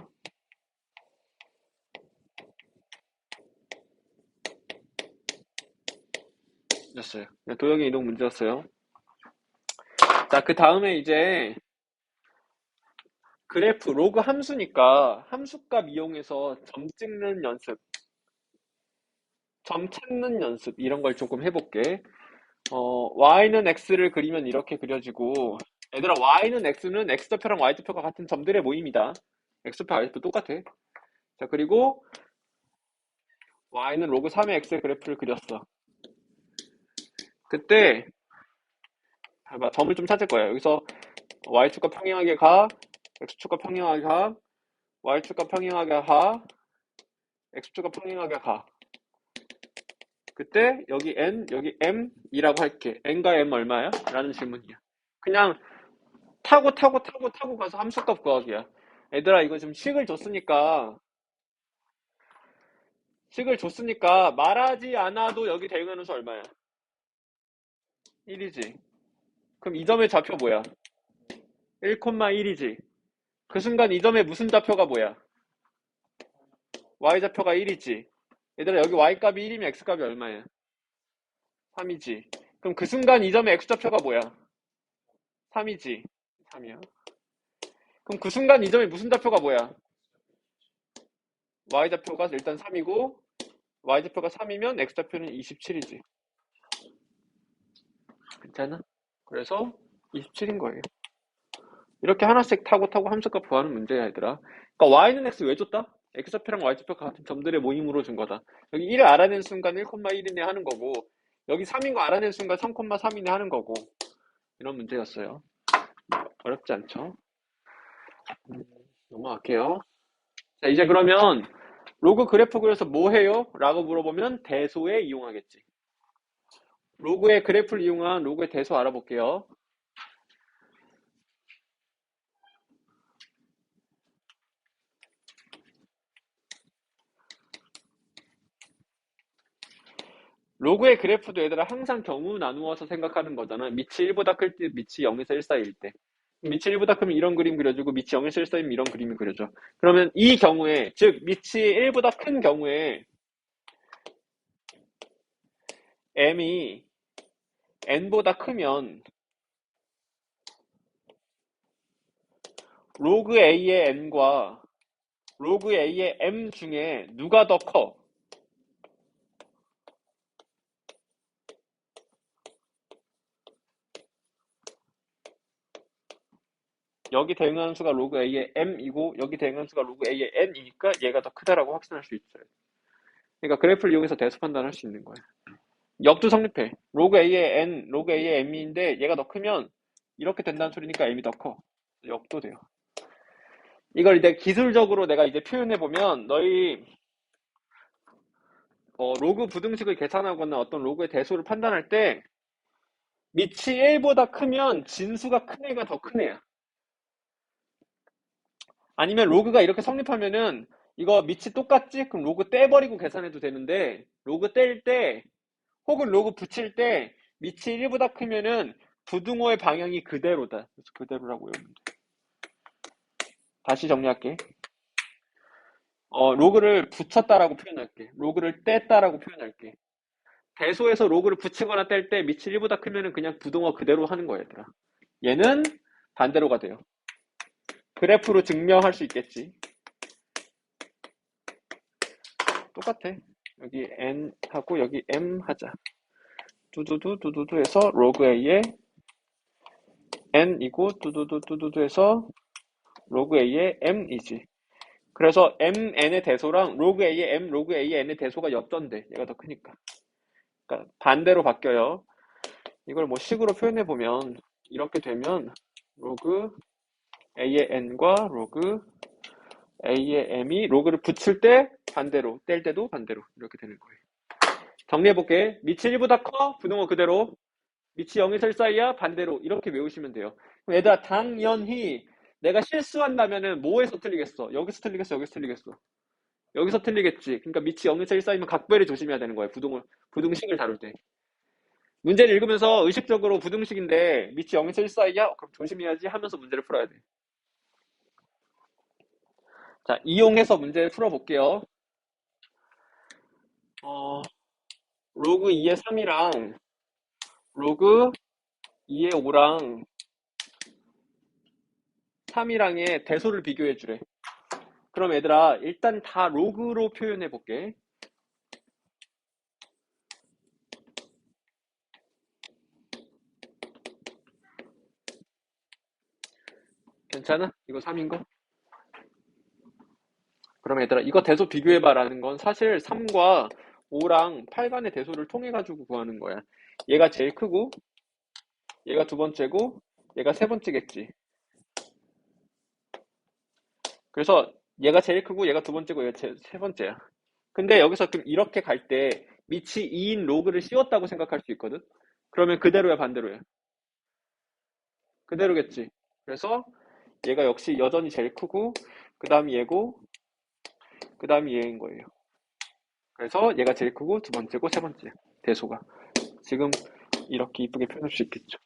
됐어요. 도형의 이동 문제였어요. 자, 그 다음에 이제 그래프 로그 함수니까 함수값 이용해서 점 찍는 연습, 점 찾는 연습 이런 걸 조금 해볼게. y는 x를 그리면 이렇게 그려지고 얘들아 y는 x는 x좌표랑 y좌표가 같은 점들의 모임이다. x좌표 y좌표 똑같아. 자, 그리고 y는 로그 3의 x의 그래프를 그렸어. 그때 봐봐, 점을 좀 찾을 거야. 여기서 y축과 평행하게 가, x축과 평행하게 가, y축과 평행하게 가, x축과 평행하게 가. 그때 여기 n, 여기 m이라고 할게. n과 m 얼마야? 라는 질문이야. 그냥 타고 가서 함수값 구하기야. 얘들아 이거 지금 식을 줬으니까 말하지 않아도 여기 대응하는 수 얼마야? 1이지. 그럼 이 점의 좌표 뭐야? 1,1이지. 그 순간 이 점의 무슨 좌표가 뭐야? y좌표가 1이지. 얘들아 여기 y값이 1이면 x값이 얼마야? 3이지. 그럼 그 순간 이 점의 x좌표가 뭐야? 3이지. 3이야. 그럼 그 순간 이 점의 무슨 좌표가 뭐야? y좌표가 일단 3이고 y좌표가 3이면 x좌표는 27이지. 괜찮아? 그래서 27인 거예요. 이렇게 하나씩 타고 함수값 구하는 문제야 얘들아. 그러니까 y는 x 왜 줬다? x좌표랑 y좌표가 같은 점들의 모임으로 준 거다. 여기 1을 알아낸 순간 1,1이네 하는 거고 여기 3인 거 알아낸 순간 3,3이네 하는 거고 이런 문제였어요. 어렵지 않죠? 넘어갈게요. 자, 이제 그러면 로그 그래프 그려서 뭐 해요? 라고 물어보면 대소에 이용하겠지. 로그의 그래프를 이용한 로그의 대소 알아볼게요. 로그의 그래프도 얘들아 항상 경우 나누어서 생각하는 거잖아. 밑이 1보다 클 때, 밑이 0에서 1 사이일 때. 밑이 1보다 크면 이런 그림 그려주고 밑이 0에서 1 사이면 이런 그림이 그려져. 그러면 이 경우에, 즉 밑이 1보다 큰 경우에 m이 n보다 크면 로그 a의 n과 로그 a의 m 중에 누가 더 커? 여기 대응하는 수가 로그 a의 m이고 여기 대응하는 수가 로그 a의 n이니까 얘가 더 크다라고 확신할 수 있어요. 그러니까 그래프를 이용해서 대수 판단할 수 있는 거예요. 역도 성립해. 로그 a의 n, 로그 a의 m인데 얘가 더 크면 이렇게 된다는 소리니까 m이 더 커. 역도 돼요. 이걸 이제 기술적으로 내가 이제 표현해 보면 너희 로그 부등식을 계산하거나 어떤 로그의 대수를 판단할 때 밑이 1보다 크면 진수가 큰 애가 더 큰 애야. 아니면 로그가 이렇게 성립하면은 이거 밑이 똑같지? 그럼 로그 떼버리고 계산해도 되는데 로그 뗄 때 혹은 로그 붙일 때 밑이 1보다 크면은 부등호의 방향이 그대로다. 그래서 그대로라고 외우면 돼. 다시 정리할게. 로그를 붙였다라고 표현할게. 로그를 뗐다라고 표현할게. 대소에서 로그를 붙이거나 뗄 때 밑이 1보다 크면은 그냥 부등호 그대로 하는 거야, 얘들아. 얘는 반대로가 돼요. 그래프로 증명할 수 있겠지. 똑같아. 여기 n 하고 여기 m 하자. 두두두 해서 로그 a의 n이고 두두두 해서 로그 a의 m이지. 그래서 mn의 대소랑 로그 a의 m, 로그 a의 n의 대소가 역전돼. 얘가 더 크니까. 그러니까 반대로 바뀌어요. 이걸 뭐 식으로 표현해 보면 이렇게 되면 로그 a의 n과 로그 a의 m이 로그를 붙일 때 반대로, 뗄 때도 반대로 이렇게 되는 거예요. 정리해볼게. 밑이 1보다 커? 부등호 그대로. 밑이 0에서 1 사이야? 반대로. 이렇게 외우시면 돼요. 그럼 얘들아, 당연히 내가 실수한다면은 뭐에서 틀리겠어? 여기서 틀리겠어? 여기서 틀리겠어? 여기서 틀리겠지. 그러니까 밑이 0에서 1 사이면 각별히 조심해야 되는 거예요. 부등식을 다룰 때. 문제를 읽으면서 의식적으로 부등식인데 밑이 0에서 1 사이야? 그럼 조심해야지 하면서 문제를 풀어야 돼. 자, 이용해서 문제를 풀어볼게요. 로그 2의 3이랑 로그 2의 5랑 3이랑의 대소를 비교해 주래. 그럼 얘들아, 일단 다 로그로 표현해 볼게. 괜찮아? 이거 3인 거? 그럼 얘들아, 이거 대소 비교해봐라는 건 사실 3과 5랑 8 간의 대소를 통해 가지고 구하는 거야. 얘가 제일 크고, 얘가 두 번째고, 얘가 세 번째겠지. 그래서 얘가 제일 크고, 얘가 두 번째고, 얘가 세 번째야. 근데 여기서 그럼 이렇게 갈 때 밑이 2인 로그를 씌웠다고 생각할 수 있거든? 그러면 그대로야, 반대로야? 그대로겠지. 그래서 얘가 역시 여전히 제일 크고, 그 다음이 얘고, 그 다음이 얘인 거예요. 그래서 얘가 제일 크고, 두 번째고, 세 번째. 대소가. 지금 이렇게 이쁘게 표현할 수 있겠죠.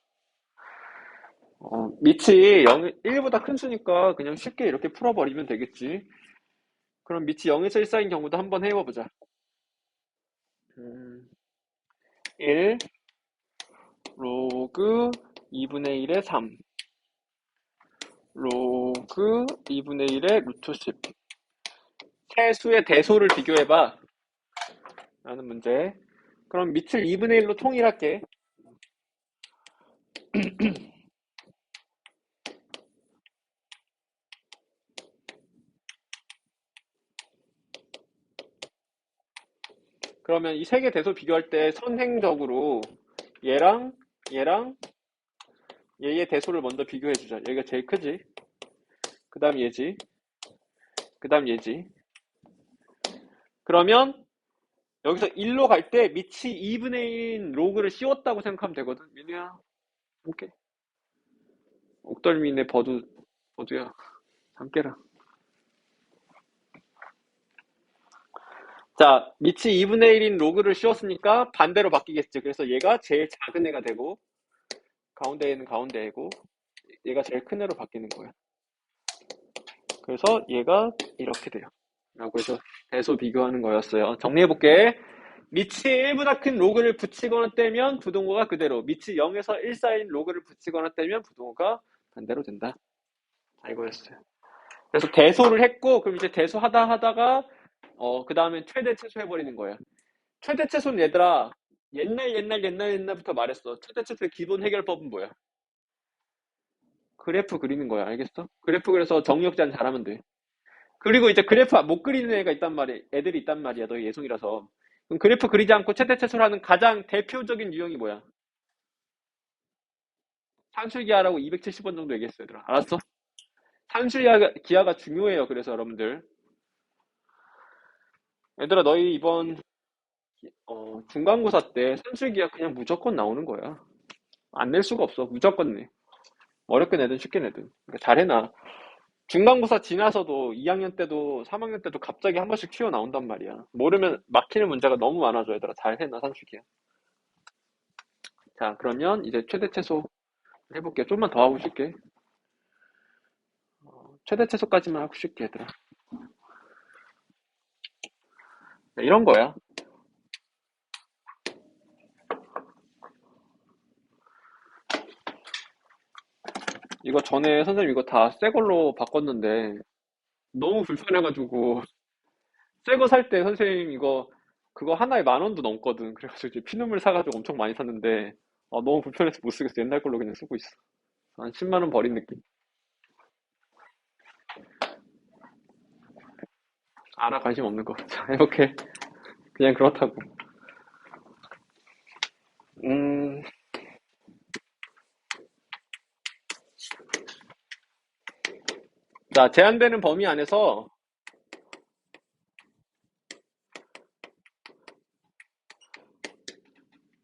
밑이 1보다 큰 수니까 그냥 쉽게 이렇게 풀어버리면 되겠지. 그럼 밑이 0에서 1 사이인 경우도 한번 해봐보자. 1 로그 2분의 1의 3 로그 2분의 1의 루트 10 세 수의 대소를 비교해봐 라는 문제. 그럼 밑을 2분의 1로 통일할게. 그러면 이 세 개 대소 비교할 때 선행적으로 얘랑 얘랑 얘의 대소를 먼저 비교해주자. 얘가 제일 크지. 그 다음 얘지. 그 다음 얘지. 그러면 여기서 1로 갈 때 밑이 2분의 1인 로그를 씌웠다고 생각하면 되거든. 민우야, 함께. 옥덜미네 버두야. 함께라. 자, 밑이 2분의 1인 로그를 씌웠으니까 반대로 바뀌겠죠. 그래서 얘가 제일 작은 애가 되고, 가운데 애는 가운데 애고, 얘가 제일 큰 애로 바뀌는 거야. 그래서 얘가 이렇게 돼요. 라고 해서 대소 비교하는 거였어요. 정리해볼게. 밑이 1보다 큰 로그를 붙이거나 떼면 부동호가 그대로, 밑이 0에서 1 사이인 로그를 붙이거나 떼면 부동호가 반대로 된다. 자, 이거였어요. 그래서 대소를 했고, 그럼 이제 대소하다 하다가, 그 다음에 최대 최소해버리는 거야. 최대 최소는 얘들아, 옛날부터 말했어. 최대 최소의 기본 해결법은 뭐야? 그래프 그리는 거야. 알겠어? 그래프 그래서 정리역전 잘하면 돼. 그리고 이제 그래프 못 그리는 애가 있단 말이야. 애들이 있단 말이야. 너희 예송이라서. 그럼 그래프 그리지 않고 최대 최소를 하는 가장 대표적인 유형이 뭐야? 산술기하라고 270번 정도 얘기했어, 얘들아. 알았어? 산술기하가 중요해요. 그래서 여러분들. 얘들아, 너희 이번 중간고사 때 산술기하 그냥 무조건 나오는 거야. 안 낼 수가 없어. 무조건 내. 어렵게 내든 쉽게 내든. 그러니까 잘해놔. 중간고사 지나서도 2학년 때도 3학년 때도 갑자기 한 번씩 튀어나온단 말이야. 모르면 막히는 문제가 너무 많아져, 얘들아. 잘해놔, 산술기하. 자, 그러면 이제 최대 최소 해볼게. 좀만 더 하고 쉴게. 최대 최소까지만 하고 쉴게, 얘들아. 이런 거야. 이거 전에 선생님 이거 다 새 걸로 바꿨는데 너무 불편해가지고 새 거 살 때 선생님 이거 그거 하나에 10,000원도 넘거든. 그래가지고 이제 피눈물 사가지고 엄청 많이 샀는데 너무 불편해서 못 쓰겠어. 옛날 걸로 그냥 쓰고 있어. 한 10만 원 버린 느낌. 알아, 관심 없는 거. 자, 이렇게 그냥 그렇다고. 음, 자, 제한되는 범위 안에서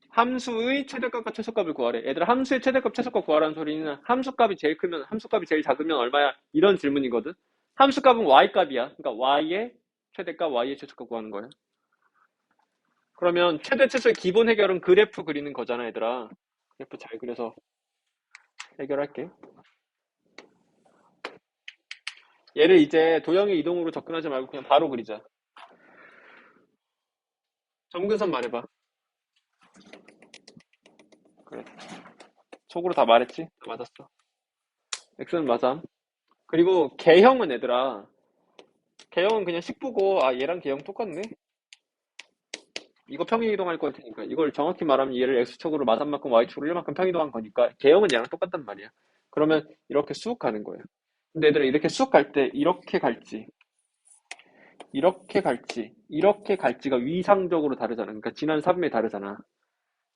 함수의 최대값과 최소값을 구하래. 얘들아, 함수의 최대값, 최소값 구하라는 소리는 함수값이 제일 크면, 함수값이 제일 작으면 얼마야? 이런 질문이거든. 함수값은 y값이야. 그러니까 y의 최대값, y의 최소값 구하는 거야. 그러면 최대 최소의 기본 해결은 그래프 그리는 거잖아, 얘들아. 그래프 잘 그려서 해결할게. 얘를 이제 도형의 이동으로 접근하지 말고 그냥 바로 그리자. 점근선 말해봐. 그래. 속으로 다 말했지? 다 맞았어. x는 맞아. 그리고 개형은 얘들아. 개형은 그냥 식 보고, 얘랑 개형 똑같네? 이거 평행 이동할 거 테니까. 이걸 정확히 말하면 얘를 x축으로 마산만큼 y축으로 1만큼 평행 이동한 거니까. 개형은 얘랑 똑같단 말이야. 그러면 이렇게 쑥 가는 거예요. 근데 얘들아, 이렇게 쑥 갈 때, 이렇게 갈지, 이렇게 갈지, 이렇게 갈지가 위상적으로 다르잖아. 그러니까 지난 사분면이 다르잖아.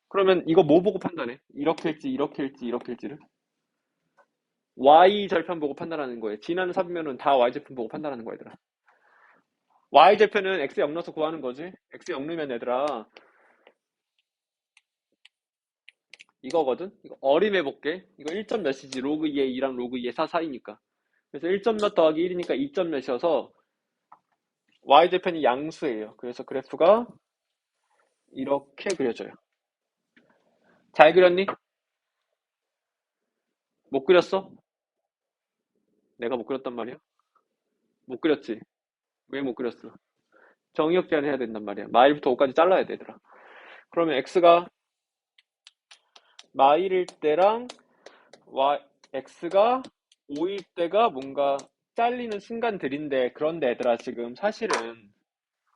그러면 이거 뭐 보고 판단해? 이렇게 할지, 이렇게 할지, 이렇게 할지를? Y 절편 보고 판단하는 거예요. 지난 사분면은 다 Y 절편 보고 판단하는 거야, 얘들아. Y 절편은 X 역넣어서 구하는 거지. X 역넣으면 얘들아, 이거거든? 이거 어림해볼게. 이거 1점 몇이지? 로그 2의 2랑 로그 2의 4 사이니까. 그래서 1점 몇 더하기 1이니까 2점 몇이어서 Y 절편이 양수예요. 그래서 그래프가 이렇게 그려져요. 잘 그렸니? 못 그렸어? 내가 못 그렸단 말이야? 못 그렸지? 왜 못 그렸어? 정의역 제한 해야 된단 말이야. 마일부터 5까지 잘라야 돼, 얘들아. 그러면 x가 마일일 때랑 x가 5일 때가 뭔가 잘리는 순간들인데, 그런데 얘들아, 지금 사실은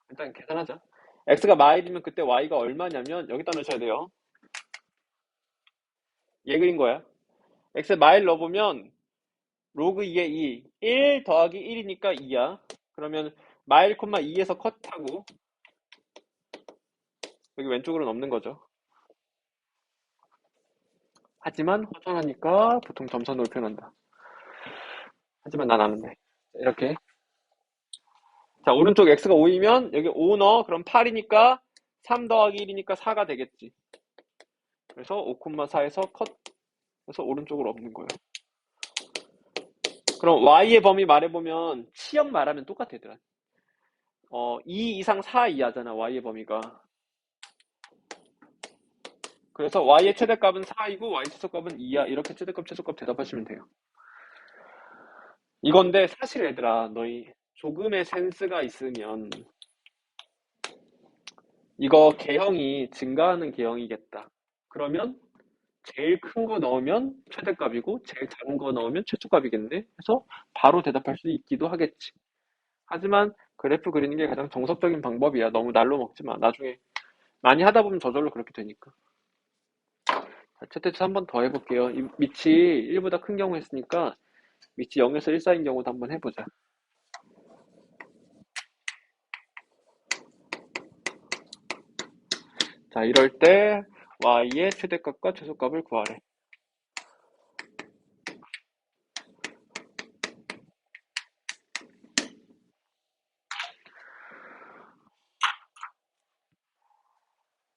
일단 계산하자. x가 마일이면 그때 y가 얼마냐면 여기다 넣으셔야 돼요. 얘 그린 거야. x 마일 넣어보면 로그 2의 2, 1 더하기 1이니까 2야. 그러면 마일 콤마 2에서 컷하고 여기 왼쪽으로 넘는 거죠. 하지만 허전하니까 보통 점선으로 표현한다. 하지만 난 아는데. 이렇게. 자, 오른쪽 x가 5이면 여기 5 넣어. 그럼 8이니까 3 더하기 1이니까 4가 되겠지. 그래서 5,4에서 컷 해서 오른쪽으로 없는 거예요. 그럼 y의 범위 말해보면 치역 말하면 똑같아, 얘들아. 2 이상 4 이하잖아, y의 범위가. 그래서 y의 최대값은 4이고 y 최소값은 2야. 이렇게 최대값, 최소값 대답하시면 돼요. 이건데 사실 얘들아, 너희 조금의 센스가 있으면 이거 개형이 증가하는 개형이겠다. 그러면 제일 큰 거 넣으면 최대값이고 제일 작은 거 넣으면 최초값이겠네. 해서 바로 대답할 수 있기도 하겠지. 하지만 그래프 그리는 게 가장 정석적인 방법이야. 너무 날로 먹지 마. 나중에 많이 하다 보면 저절로 그렇게 되니까. 자, 채테스 한 번 더 해볼게요. 이 밑이 1보다 큰 경우 했으니까 밑이 0에서 1 사이인 경우도 한번 해보자. 자, 이럴 때 y의 최대값과 최소값을 구하래.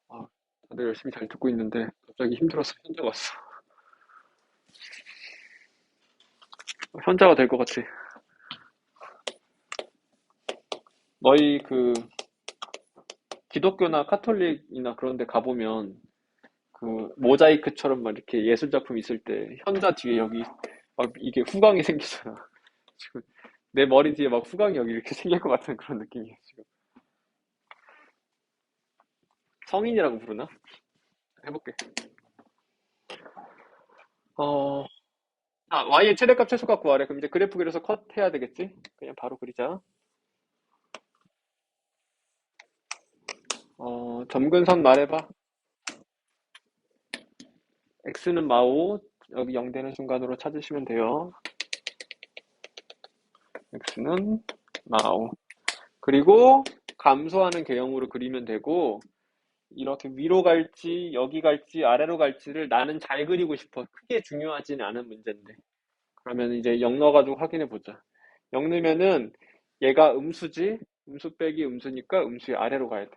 아, 다들 열심히 잘 듣고 있는데 갑자기 힘들어서 현자가 왔어. 현자가 될 것 같아. 너희 그 기독교나 카톨릭이나 그런 데 가보면 그 모자이크처럼 막 이렇게 예술 작품 있을 때 현자 뒤에 여기 막 이게 후광이 생기잖아. 지금 내 머리 뒤에 막 후광이 여기 이렇게 생길 것 같은 그런 느낌이야, 지금. 성인이라고 부르나? 해볼게. 어, y의 최대값 최소값 구하래. 그럼 이제 그래프 그려서 컷 해야 되겠지? 그냥 바로 그리자. 점근선 말해봐. x는 마오, 여기 0 되는 순간으로 찾으시면 돼요. x는 마오. 그리고 감소하는 개형으로 그리면 되고, 이렇게 위로 갈지, 여기 갈지, 아래로 갈지를 나는 잘 그리고 싶어. 크게 중요하지는 않은 문제인데. 그러면 이제 0 넣어가지고 확인해 보자. 0 넣으면은 얘가 음수지? 음수 빼기 음수니까 음수의 아래로 가야 돼.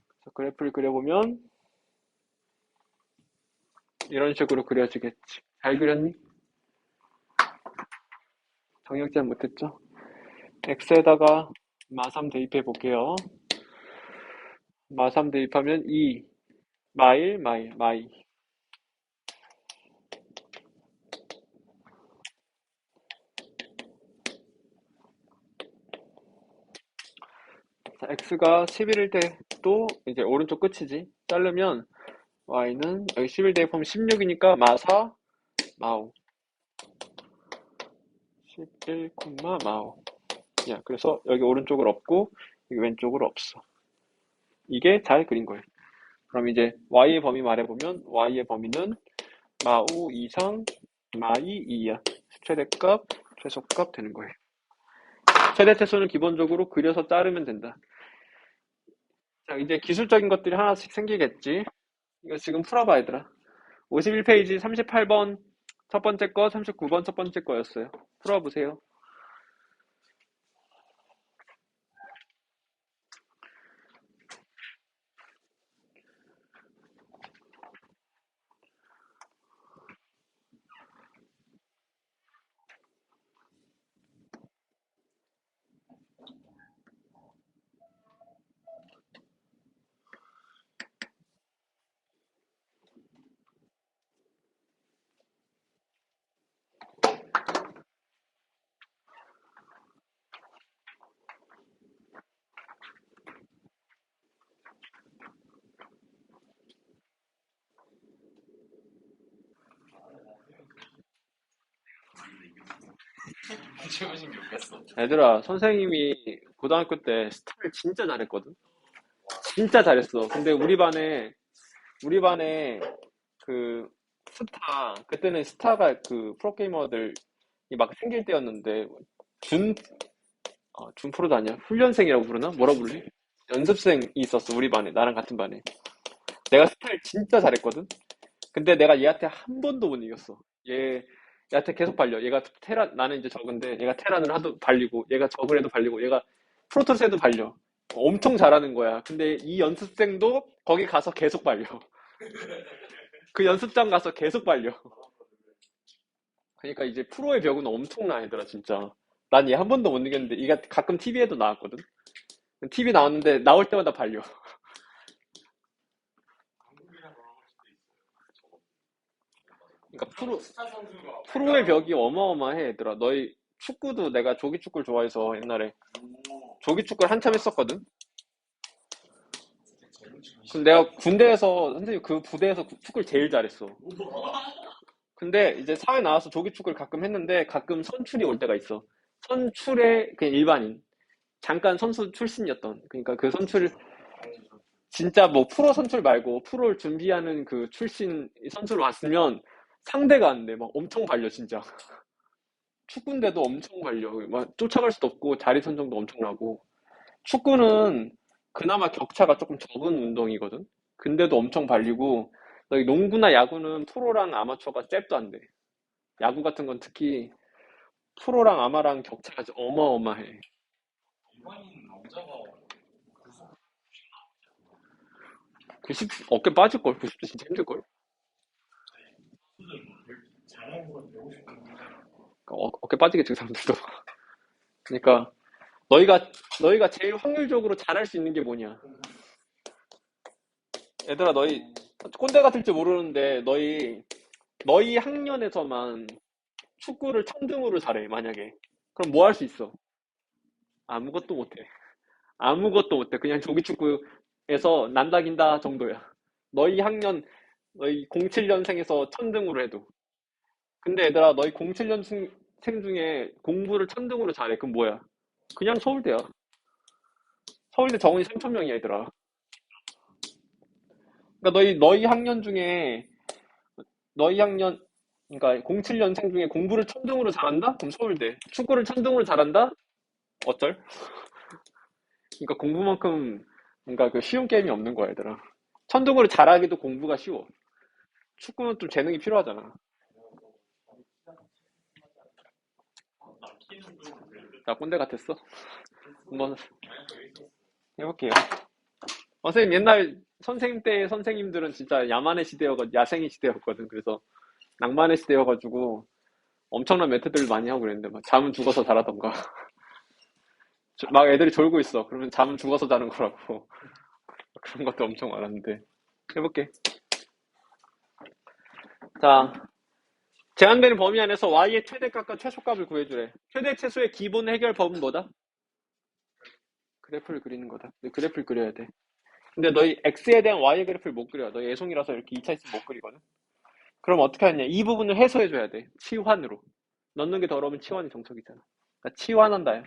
그래서 그래프를 그려보면 이런 식으로 그려지겠지. 잘 그렸니? 정역 제한 못했죠? x에다가 마3 대입해 볼게요. 마3 대입하면 2, 마1, 마1, 마2. 자, x가 11일 때도 이제 오른쪽 끝이지. 자르면 y는 여기 11 대입하면 16이니까 마4, 마5. 11, 마5. 야, 그래서 여기 오른쪽을 없고 여기 왼쪽을 없어. 이게 잘 그린 거예요. 그럼 이제 y의 범위 말해보면 y의 범위는 마5 이상 마2 2야. 최대값, 최소값 되는 거예요. 최대 최소는 기본적으로 그려서 자르면 된다. 자, 이제 기술적인 것들이 하나씩 생기겠지. 이거 지금 풀어봐, 얘들아. 51페이지 38번 첫 번째 거, 39번 첫 번째 거였어요. 풀어보세요. 얘들아, 선생님이 고등학교 때 스타를 진짜 잘했거든? 진짜 잘했어. 근데 우리 반에 그 그때는 스타가 그 프로게이머들이 막 생길 때였는데, 준, 준 프로도 아니야. 훈련생이라고 부르나? 뭐라 부르지? 연습생이 있었어, 우리 반에. 나랑 같은 반에. 내가 스타를 진짜 잘했거든? 근데 내가 얘한테 한 번도 못 이겼어. 얘한테 계속 발려. 얘가 나는 이제 적은데, 얘가 테란을 하도 발리고, 얘가 적을 해도 발리고, 얘가 프로토스 해도 발려. 엄청 잘하는 거야. 근데 이 연습생도 거기 가서 계속 발려. 그 연습장 가서 계속 발려. 그러니까 이제 프로의 벽은 엄청나, 얘들아, 진짜. 난 얘 한 번도 못 이겼는데, 얘가 가끔 TV에도 나왔거든? TV 나왔는데, 나올 때마다 발려. 그러니까 프로의 벽이 어마어마해, 얘들아. 너희 축구도 내가 조기 축구를 좋아해서 옛날에 조기 축구를 한참 했었거든? 근데 내가 군대에서, 선생님 그 부대에서 축구를 제일 잘했어. 근데 이제 사회 나와서 조기 축구를 가끔 했는데, 가끔 선출이 올 때가 있어. 선출의 그냥 일반인. 잠깐 선수 출신이었던. 그러니까 그 선출, 진짜 뭐 프로 선출 말고 프로를 준비하는 그 출신 선수로 왔으면 상대가 안 돼. 막 엄청 발려, 진짜. 축구인데도 엄청 발려. 막 쫓아갈 수도 없고 자리 선정도 엄청나고. 축구는 그나마 격차가 조금 적은 운동이거든. 근데도 엄청 발리고, 너희 농구나 야구는 프로랑 아마추어가 잽도 안 돼. 야구 같은 건 특히 프로랑 아마랑 격차가 어마어마해. 90, 어깨 빠질걸? 90도 진짜 힘들걸? 어깨 빠지겠지, 그 사람들도. 그러니까 너희가 너희가 제일 확률적으로 잘할 수 있는 게 뭐냐? 얘들아, 너희 꼰대 같을지 모르는데 너희 학년에서만 축구를 천등으로 잘해, 만약에. 그럼 뭐 할 수 있어? 아무것도 못해. 아무것도 못해. 그냥 조기 축구 에서 난다 긴다 정도야. 너희 학년, 너희 07년생에서 천등으로 해도. 근데 얘들아, 너희 07년생 중에 공부를 천등으로 잘해. 그럼 뭐야? 그냥 서울대야. 서울대 정원이 3,000명이야, 얘들아. 그러니까 너희 학년 중에, 너희 학년, 그러니까 07년생 중에 공부를 천등으로 잘한다? 그럼 서울대. 축구를 천등으로 잘한다? 어쩔? 그러니까 공부만큼, 그러니까 그 쉬운 게임이 없는 거야, 얘들아. 천등으로 잘하기도 공부가 쉬워. 축구는 좀 재능이 필요하잖아. 나 꼰대 같았어? 한번 해볼게요. 선생님, 옛날 선생님 때 선생님들은 진짜 야만의 야생의 시대였거든. 그래서 낭만의 시대여가지고 엄청난 메트드를 많이 하고 그랬는데, 막 잠은 죽어서 자라던가. 막 애들이 졸고 있어. 그러면 잠은 죽어서 자는 거라고. 그런 것도 엄청 많았는데. 해볼게. 자, 제한되는 범위 안에서 y의 최대값과 최소값을 구해주래. 최대 최소의 기본 해결법은 뭐다? 그래프를 그리는 거다. 그래프를 그려야 돼. 근데 너희 x에 대한 y의 그래프를 못 그려. 너희 애송이라서 이렇게 2차 있으면 못 그리거든. 그럼 어떻게 하냐? 이 부분을 해소해줘야 돼. 치환으로. 넣는 게 더러우면 치환이 정석이잖아. 그러니까 치환한다.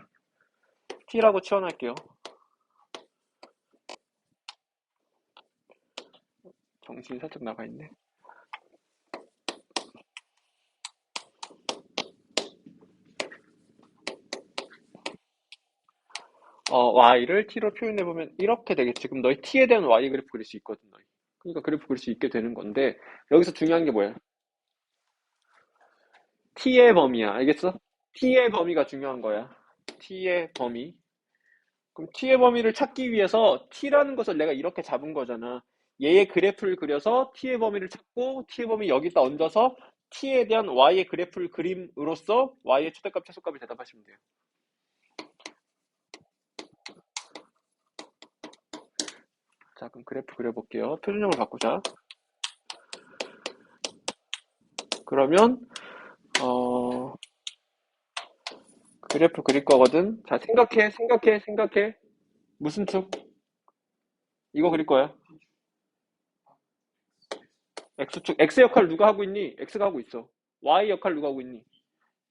t라고 치환할게요. 정신이 살짝 나가 있네. y를 t로 표현해보면 이렇게 되겠지. 그럼 너희 t에 대한 y 그래프 그릴 수 있거든, 너희. 그러니까 그래프 그릴 수 있게 되는 건데, 여기서 중요한 게 뭐야? t의 범위야. 알겠어? t의 범위가 중요한 거야. t의 범위. 그럼 t의 범위를 찾기 위해서 t라는 것을 내가 이렇게 잡은 거잖아. 얘의 그래프를 그려서 t의 범위를 찾고 t의 범위 여기다 얹어서 t에 대한 y의 그래프를 그림으로써 y의 최대값, 최소값을 대답하시면 돼요. 자, 그럼 그래프 그려볼게요. 표준형을 바꾸자. 그러면 그래프 그릴 거거든. 자, 생각해. 무슨 축? 이거 그릴 거야. X축. X 역할 누가 하고 있니? X가 하고 있어. Y 역할 누가 하고 있니?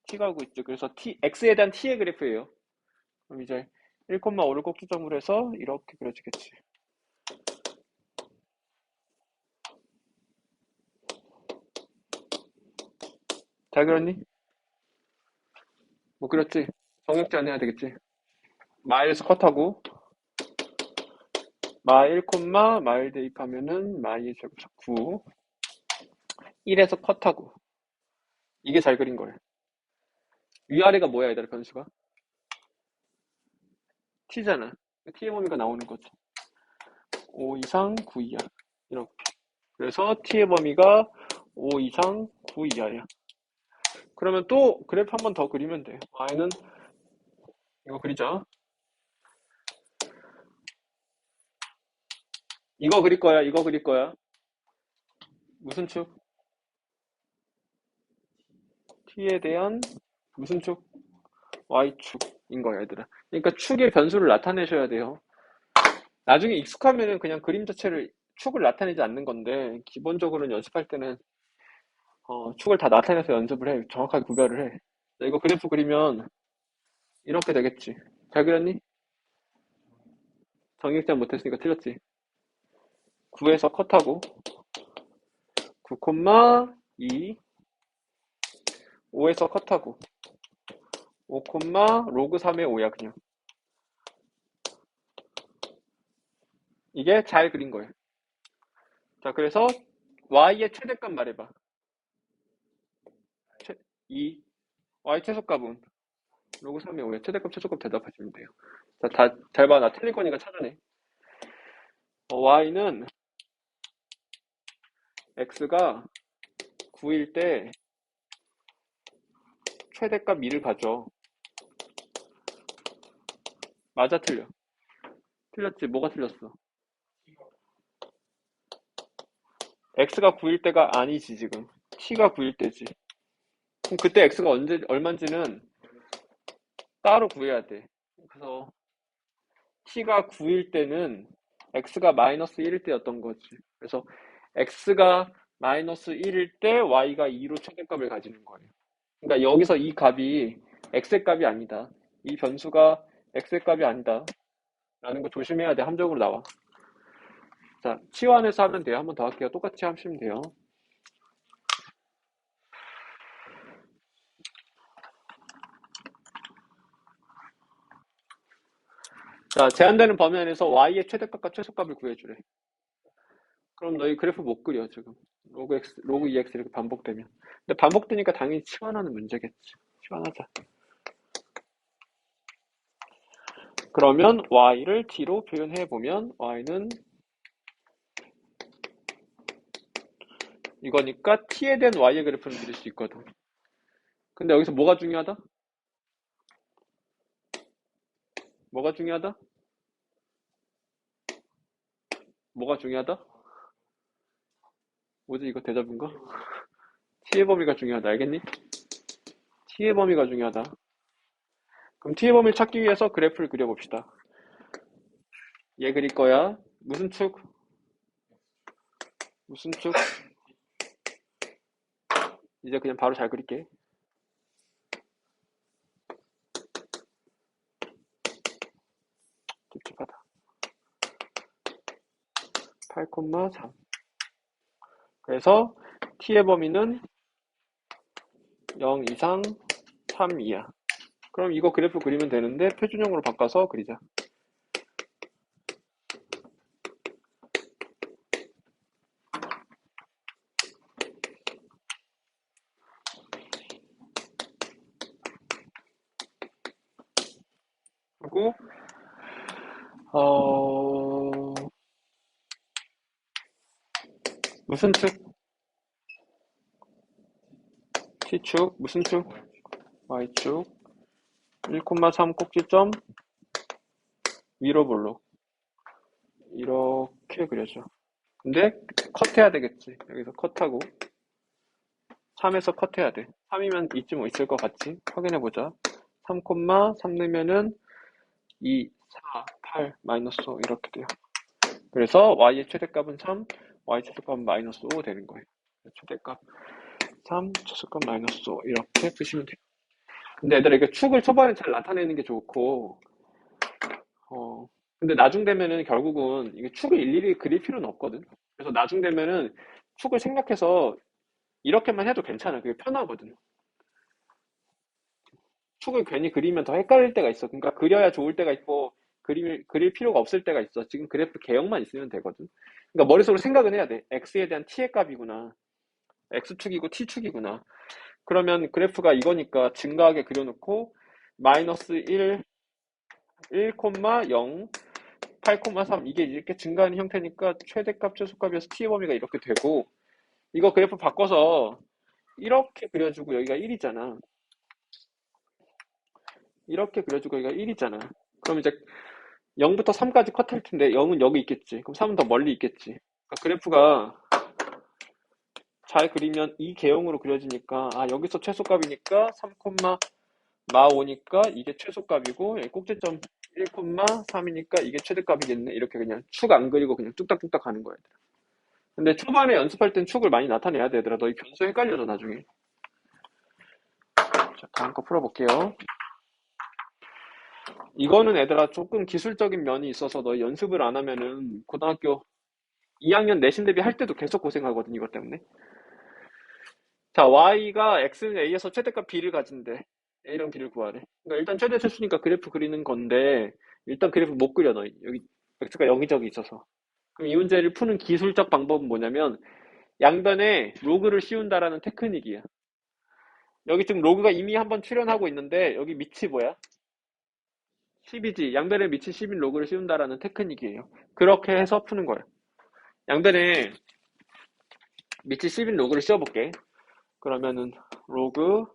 T가 하고 있죠. 그래서 X에 대한 T의 그래프예요. 그럼 이제 1,5를 꼭지점으로 해서 이렇게 그려지겠지. 잘 그렸니? 뭐 그렸지? 정육지 안 해야 되겠지? 마일에서 컷하고 마일 대입하면은 마일의 제곱차 9 1에서 컷하고 이게 잘 그린 거예요. 위아래가 뭐야 얘들아 변수가? t잖아. t의 범위가 나오는 거죠. 5 이상 9 이하 이렇게. 그래서 t의 범위가 5 이상 9 이하야. 그러면 또 그래프 한 번 더 그리면 돼. y는 이거 그리자. 이거 그릴 거야. 이거 그릴 거야. 무슨 축? t에 대한 무슨 축? y축인 거야, 얘들아. 그러니까 축의 변수를 나타내셔야 돼요. 나중에 익숙하면은 그냥 그림 자체를 축을 나타내지 않는 건데 기본적으로는 연습할 때는 축을 다 나타내서 연습을 해. 정확하게 구별을 해. 자, 이거 그래프 그리면 이렇게 되겠지. 잘 그렸니? 정육점 못했으니까 틀렸지. 9에서 컷하고 9,2 5에서 컷하고 5, 로그 3의 5야 그냥. 이게 잘 그린 거예요. 자, 그래서 y의 최대값 말해봐. 2 y 최소값은 로그 3의 5야. 최대값 최소값 대답하시면 돼요. 자, 잘 봐. 나 틀릴 거니까 찾아내. y는 x가 9일 때 최대값 2를 가져. 맞아, 틀려? 틀렸지. 뭐가 틀렸어? x가 9일 때가 아니지 지금. t가 9일 때지. 그럼 그때 x가 얼마인지는 따로 구해야 돼. 그래서 t가 9일 때는 x가 마이너스 1일 때였던 거지. 그래서 x가 마이너스 1일 때 y가 2로 최대값을 가지는 거예요. 그러니까 여기서 이 값이 x의 값이 아니다. 이 변수가 x의 값이 아니다. 라는 거 조심해야 돼. 함정으로 나와. 자, 치환해서 하면 돼요. 한 번 더 할게요. 똑같이 하시면 돼요. 자, 제한되는 범위 안에서 y의 최대값과 최소값을 구해주래. 그럼 너희 그래프 못 그려, 지금. 로그 x, 로그 2x 이렇게 반복되면. 근데 반복되니까 당연히 치환하는 문제겠지. 치환하자. 그러면 y를 t로 표현해보면 y는 이거니까 t에 대한 y의 그래프를 그릴 수 있거든. 근데 여기서 뭐가 중요하다? 뭐가 중요하다? 뭐가 중요하다? 뭐지, 이거 대답인가? t의 범위가 중요하다. 알겠니? t의 범위가 중요하다. 그럼 t의 범위를 찾기 위해서 그래프를 그려봅시다. 얘 그릴 거야. 무슨 축? 무슨 축? 이제 그냥 바로 잘 그릴게. 찝찝하다. 8,3. 그래서 t의 범위는 0 이상 3 이하. 그럼 이거 그래프 그리면 되는데 표준형으로 바꿔서 그리자. 그리고 무슨 축? t축 무슨 축? y축 1,3 꼭지점 위로 볼록 이렇게 그려줘. 근데 컷해야 되겠지. 여기서 컷하고 3에서 컷해야 돼. 3이면 이쯤 있을 것 같지? 확인해보자. 3,3 넣으면은 2, 4, 8, 마이너스 5 이렇게 돼요. 그래서 y의 최대값은 3, y 최소값은 마이너스 5 되는 거예요. 최대값 3, 최소값 마이너스 5 이렇게 푸시면 돼요. 근데 얘들아 이게 축을 초반에 잘 나타내는 게 좋고 근데 나중 되면은 결국은 이게 축을 일일이 그릴 필요는 없거든. 그래서 나중 되면은 축을 생략해서 이렇게만 해도 괜찮아. 그게 편하거든. 축을 괜히 그리면 더 헷갈릴 때가 있어. 그러니까 그려야 좋을 때가 있고 그릴 필요가 없을 때가 있어. 지금 그래프 개형만 있으면 되거든. 그러니까 머릿속으로 생각은 해야 돼. x에 대한 t의 값이구나. x축이고 t축이구나. 그러면 그래프가 이거니까 증가하게 그려놓고 마이너스 1, 1,0, 8,3 이게 이렇게 증가하는 형태니까 최대값, 최소값에서 t의 범위가 이렇게 되고 이거 그래프 바꿔서 이렇게 그려주고 여기가 1이잖아. 이렇게 그려주고 여기가 1이잖아. 그럼 이제 0부터 3까지 컷할 텐데 0은 여기 있겠지. 그럼 3은 더 멀리 있겠지. 그러니까 그래프가 잘 그리면 이 개형으로 그려지니까 여기서 최소값이니까 3,5니까 이게 최소값이고 여기 꼭지점 1,3이니까 이게 최대값이겠네. 이렇게 그냥 축 안 그리고 그냥 뚝딱뚝딱 가는 거야. 근데 초반에 연습할 땐 축을 많이 나타내야 되더라. 너 이 변수 헷갈려져 나중에. 자, 다음 거 풀어볼게요. 이거는 애들아 조금 기술적인 면이 있어서 너 연습을 안 하면은 고등학교 2학년 내신 대비 할 때도 계속 고생하거든 이것 때문에. 자, y가 x는 a에서 최대값 b를 가진대. a랑 b를 구하래. 그러니까 일단 최대 최수니까 그래프 그리는 건데 일단 그래프 못 그려 너 여기 x가 여기저기 있어서. 그럼 이 문제를 푸는 기술적 방법은 뭐냐면 양변에 로그를 씌운다라는 테크닉이야. 여기 지금 로그가 이미 한번 출현하고 있는데 여기 밑이 뭐야? 10이지. 양변에 밑이 10인 로그를 씌운다라는 테크닉이에요. 그렇게 해서 푸는 거야. 양변에 밑이 10인 로그를 씌워볼게. 그러면은 로그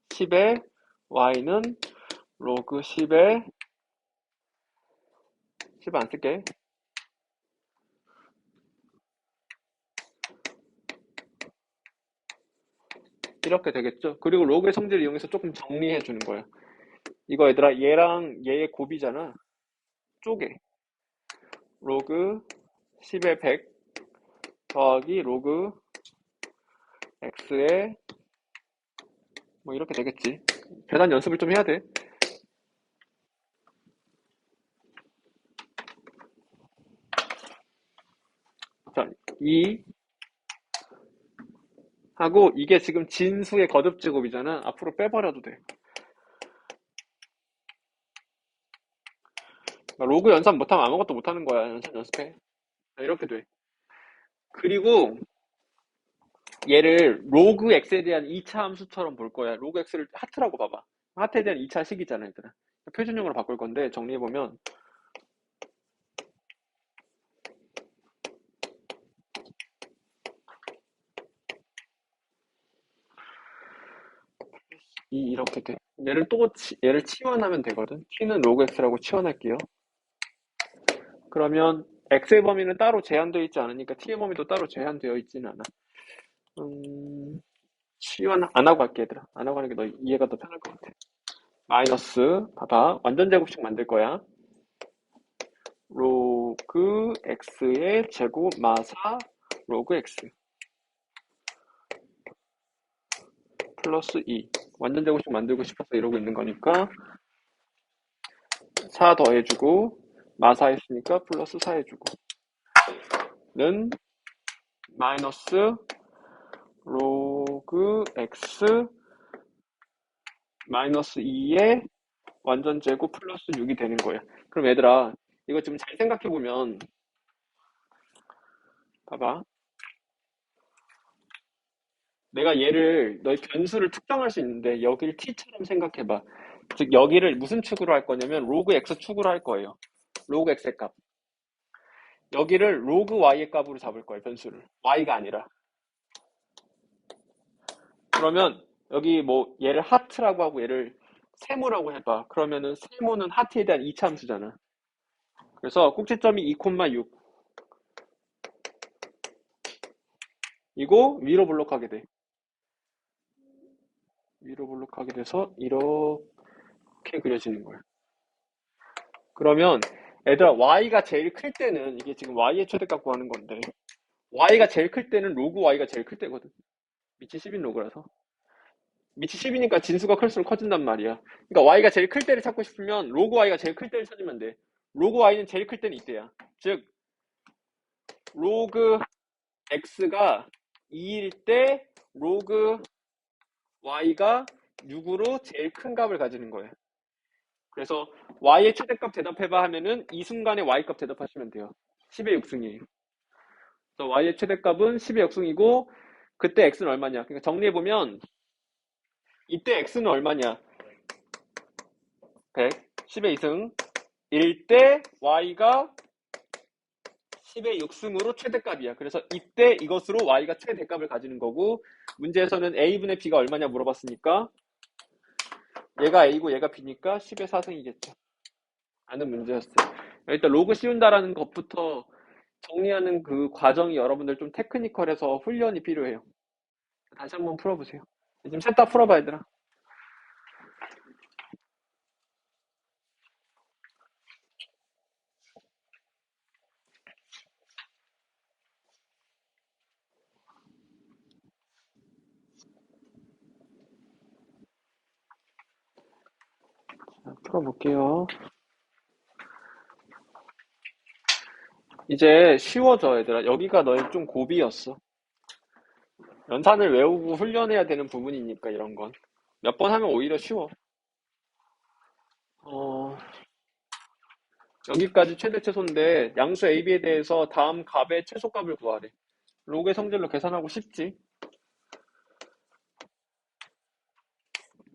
10에 y는 로그 10에 10 안 쓸게. 이렇게 되겠죠. 그리고 로그의 성질을 이용해서 조금 정리해 주는 거야. 이거 얘들아 얘랑 얘의 곱이잖아. 쪼개. 로그 10의 100 더하기 로그 x의 뭐 이렇게 되겠지. 계산 연습을 좀 해야 돼. 자, 2 하고 이게 지금 진수의 거듭제곱이잖아. 앞으로 빼버려도 돼. 그러니까 로그 연산 못하면 아무것도 못하는 거야. 연산 연습해. 자, 이렇게 돼. 그리고 얘를 로그 x에 대한 2차 함수처럼 볼 거야. 로그 x를 하트라고 봐봐. 하트에 대한 2차 식이잖아, 얘들아. 표준형으로 바꿀 건데 정리해보면 이렇게 돼. 얘를 치환하면 되거든. t는 로그 x라고 치환할게요. 그러면 x의 범위는 따로 제한되어 있지 않으니까 t의 범위도 따로 제한되어 있지는 않아. 치환 안 하고 할게, 얘들아. 안 하고 하는 게 너 이해가 더 편할 것 같아. 마이너스, 봐봐. 완전 제곱식 만들 거야. 로그 x의 제곱 마사 로그 x 플러스 2. 완전 제곱식 만들고 싶어서 이러고 있는 거니까 4 더해주고 마사 했으니까 플러스 4 해주고 는 마이너스 로그 x 마이너스 2의 완전 제곱 플러스 6이 되는 거야. 그럼 얘들아, 이거 지금 잘 생각해보면 봐봐. 내가 얘를 너의 변수를 특정할 수 있는데 여기를 t처럼 생각해봐. 즉 여기를 무슨 축으로 할 거냐면 로그 x 축으로 할 거예요. 로그 x의 값. 여기를 로그 y의 값으로 잡을 거예요. 변수를. y가 아니라. 그러면 여기 뭐 얘를 하트라고 하고 얘를 세모라고 해봐. 그러면은 세모는 하트에 대한 이차함수잖아. 그래서 꼭지점이 2,6 이거 위로 블록하게 돼. 위로 블록하게 돼서 이렇게 그려지는 거야. 그러면 얘들아 y가 제일 클 때는 이게 지금 y의 최대값 구하는 건데 y가 제일 클 때는 로그 y가 제일 클 때거든. 밑이 10인 로그라서. 밑이 10이니까 진수가 클수록 커진단 말이야. 그러니까 y가 제일 클 때를 찾고 싶으면 로그 y가 제일 클 때를 찾으면 돼. 로그 y는 제일 클 때는 이때야. 즉 로그 x가 2일 때 로그 y가 6으로 제일 큰 값을 가지는 거예요. 그래서 y의 최대값 대답해봐 하면은 이 순간에 y값 대답하시면 돼요. 10의 6승이에요. 그래서 y의 최대값은 10의 6승이고 그때 x는 얼마냐? 그러니까 정리해보면 이때 x는 얼마냐? 100, 10의 2승. 일 때 y가 10의 6승으로 최대값이야. 그래서 이때 이것으로 y가 최대값을 가지는 거고 문제에서는 a분의 b가 얼마냐 물어봤으니까 얘가 a고 얘가 b니까 10의 4승이겠죠. 라는 문제였어요. 일단 로그 씌운다라는 것부터 정리하는 그 과정이 여러분들 좀 테크니컬해서 훈련이 필요해요. 다시 한번 풀어보세요. 지금 셋 다 풀어봐 얘들아. 자, 풀어볼게요. 이제 쉬워져 얘들아. 여기가 너의 좀 고비였어. 연산을 외우고 훈련해야 되는 부분이니까 이런 건. 몇 번 하면 오히려 쉬워. 여기까지 최대 최소인데 양수 AB에 대해서 다음 값의 최소값을 구하래. 로그의 성질로 계산하고 쉽지.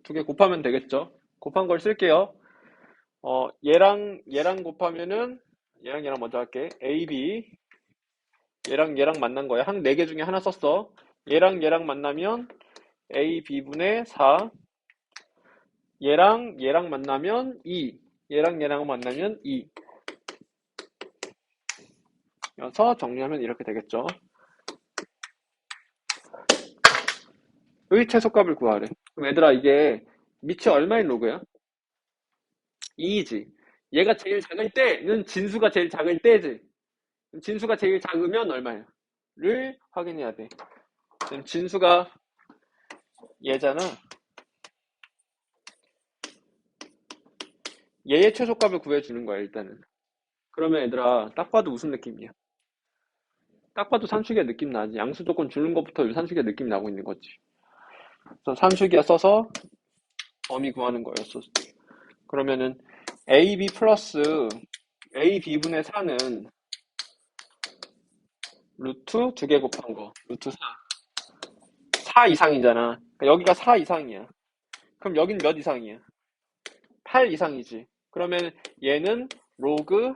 두 개 곱하면 되겠죠. 곱한 걸 쓸게요. 얘랑 곱하면은 얘랑 먼저 할게. AB 얘랑 만난 거야. 한 4개 중에 하나 썼어. 얘랑 만나면 AB분의 4 얘랑 만나면 2 얘랑 만나면 2 여서 정리하면 이렇게 되겠죠. 의 최소값을 구하래. 그럼 얘들아 이게 밑이 얼마인 로그야? 2이지. 얘가 제일 작을 때는 진수가 제일 작을 때지. 진수가 제일 작으면 얼마야? 를 확인해야 돼. 지금 진수가 얘잖아. 얘의 최소값을 구해주는 거야, 일단은. 그러면 얘들아, 딱 봐도 무슨 느낌이야? 딱 봐도 산수기의 느낌 나지. 양수 조건 주는 것부터 산수기의 느낌이 나고 있는 거지. 그래서 산수기야 써서 범위 구하는 거였어. 그러면은 AB 플러스 AB분의 4는 루트 2개 곱한 거. 루트 4. 4 이상이잖아. 그러니까 여기가 4 이상이야. 그럼 여긴 몇 이상이야? 8 이상이지. 그러면 얘는 로그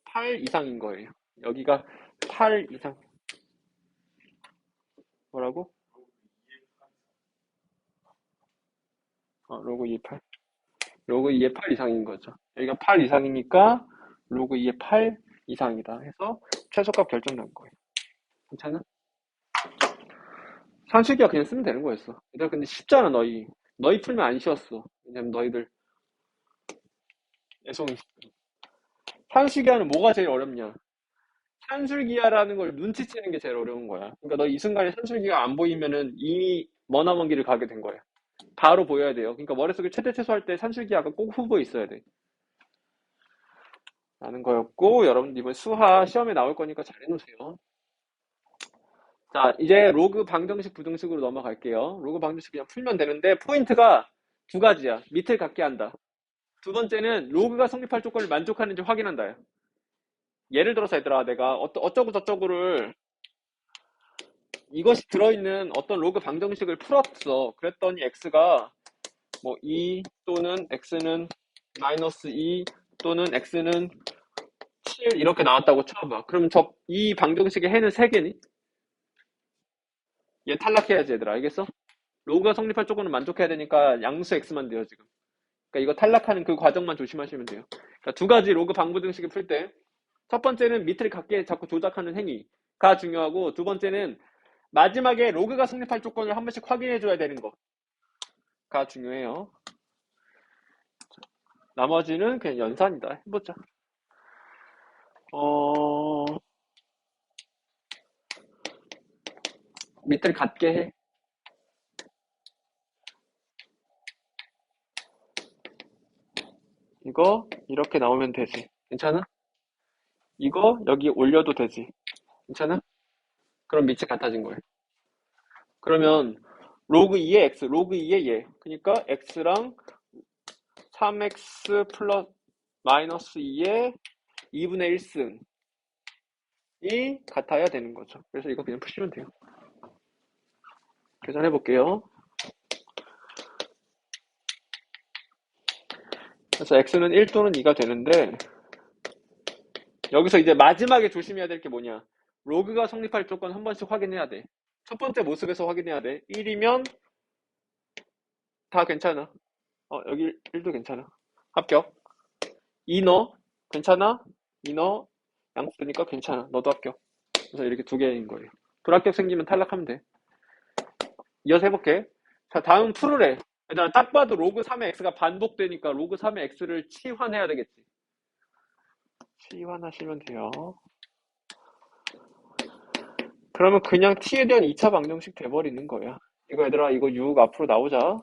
8 이상인 거예요. 여기가 8 이상. 뭐라고? 로그 2의 8. 로그 2의 8 이상인 거죠. 여기가 8 이상이니까 로그 2의 8 이상이다 해서 최소값 결정 난 거예요. 괜찮아? 산수기가 그냥 쓰면 되는 거였어. 얘들아, 근데 쉽잖아, 너희. 너희 풀면 안 쉬웠어. 왜냐면 너희들 애송이. 산수기하는 뭐가 제일 어렵냐? 산술기하라는 걸 눈치채는 게 제일 어려운 거야. 그러니까 너 이 순간에 산술기가 안 보이면은 이미 머나먼 길을 가게 된 거야. 바로 보여야 돼요. 그러니까 머릿속에 최대 최소할 때 산술기하가 꼭 후보에 있어야 돼. 라는 거였고, 여러분 이번 수하 시험에 나올 거니까 잘 해놓으세요. 자, 이제 로그 방정식 부등식으로 넘어갈게요. 로그 방정식 그냥 풀면 되는데 포인트가 두 가지야. 밑을 갖게 한다. 두 번째는 로그가 성립할 조건을 만족하는지 확인한다. 예를 들어서 얘들아, 내가 어쩌고 저쩌고를 이것이 들어있는 어떤 로그 방정식을 풀었어. 그랬더니 x가 뭐 2 또는 x는 마이너스 2 또는 x는 7 이렇게 나왔다고 쳐봐. 그럼 이 방정식의 해는 3개니? 얘 탈락해야지 얘들아. 알겠어? 로그가 성립할 조건은 만족해야 되니까 양수 x만 돼요 지금. 그러니까 이거 탈락하는 그 과정만 조심하시면 돼요. 그러니까 두 가지 로그 방부등식을 풀 때 첫 번째는 밑을 갖게 자꾸 조작하는 행위가 중요하고, 두 번째는 마지막에 로그가 성립할 조건을 한 번씩 확인해 줘야 되는 거가 중요해요. 나머지는 그냥 연산이다. 해보자. 밑을 갖게 해. 이거 이렇게 나오면 되지. 괜찮아? 이거 여기 올려도 되지. 괜찮아? 그럼 밑이 같아진 거예요. 그러면 로그 2의 x, 로그 2의 얘. 그러니까 x랑 3x 플러스 마이너스 2의 2분의 1승이 같아야 되는 거죠. 그래서 이거 그냥 푸시면 돼요. 계산해 볼게요. 그래서 x는 1 또는 2가 되는데, 여기서 이제 마지막에 조심해야 될 게 뭐냐? 로그가 성립할 조건 한 번씩 확인해야 돼. 첫 번째 모습에서 확인해야 돼. 1이면 다 괜찮아. 여기 1도 괜찮아. 합격. 2 넣어. 괜찮아? 2 넣어. 양수 되니까 괜찮아. 너도 합격. 그래서 이렇게 두 개인 거예요. 불합격 생기면 탈락하면 돼. 이어서 해볼게. 자, 다음 풀을 해. 얘들아, 딱 봐도 로그 3의 x가 반복되니까 로그 3의 x를 치환해야 되겠지. 치환하시면 돼요. 그러면 그냥 t에 대한 2차 방정식 돼버리는 거야. 이거 얘들아, 이거 6 앞으로 나오자.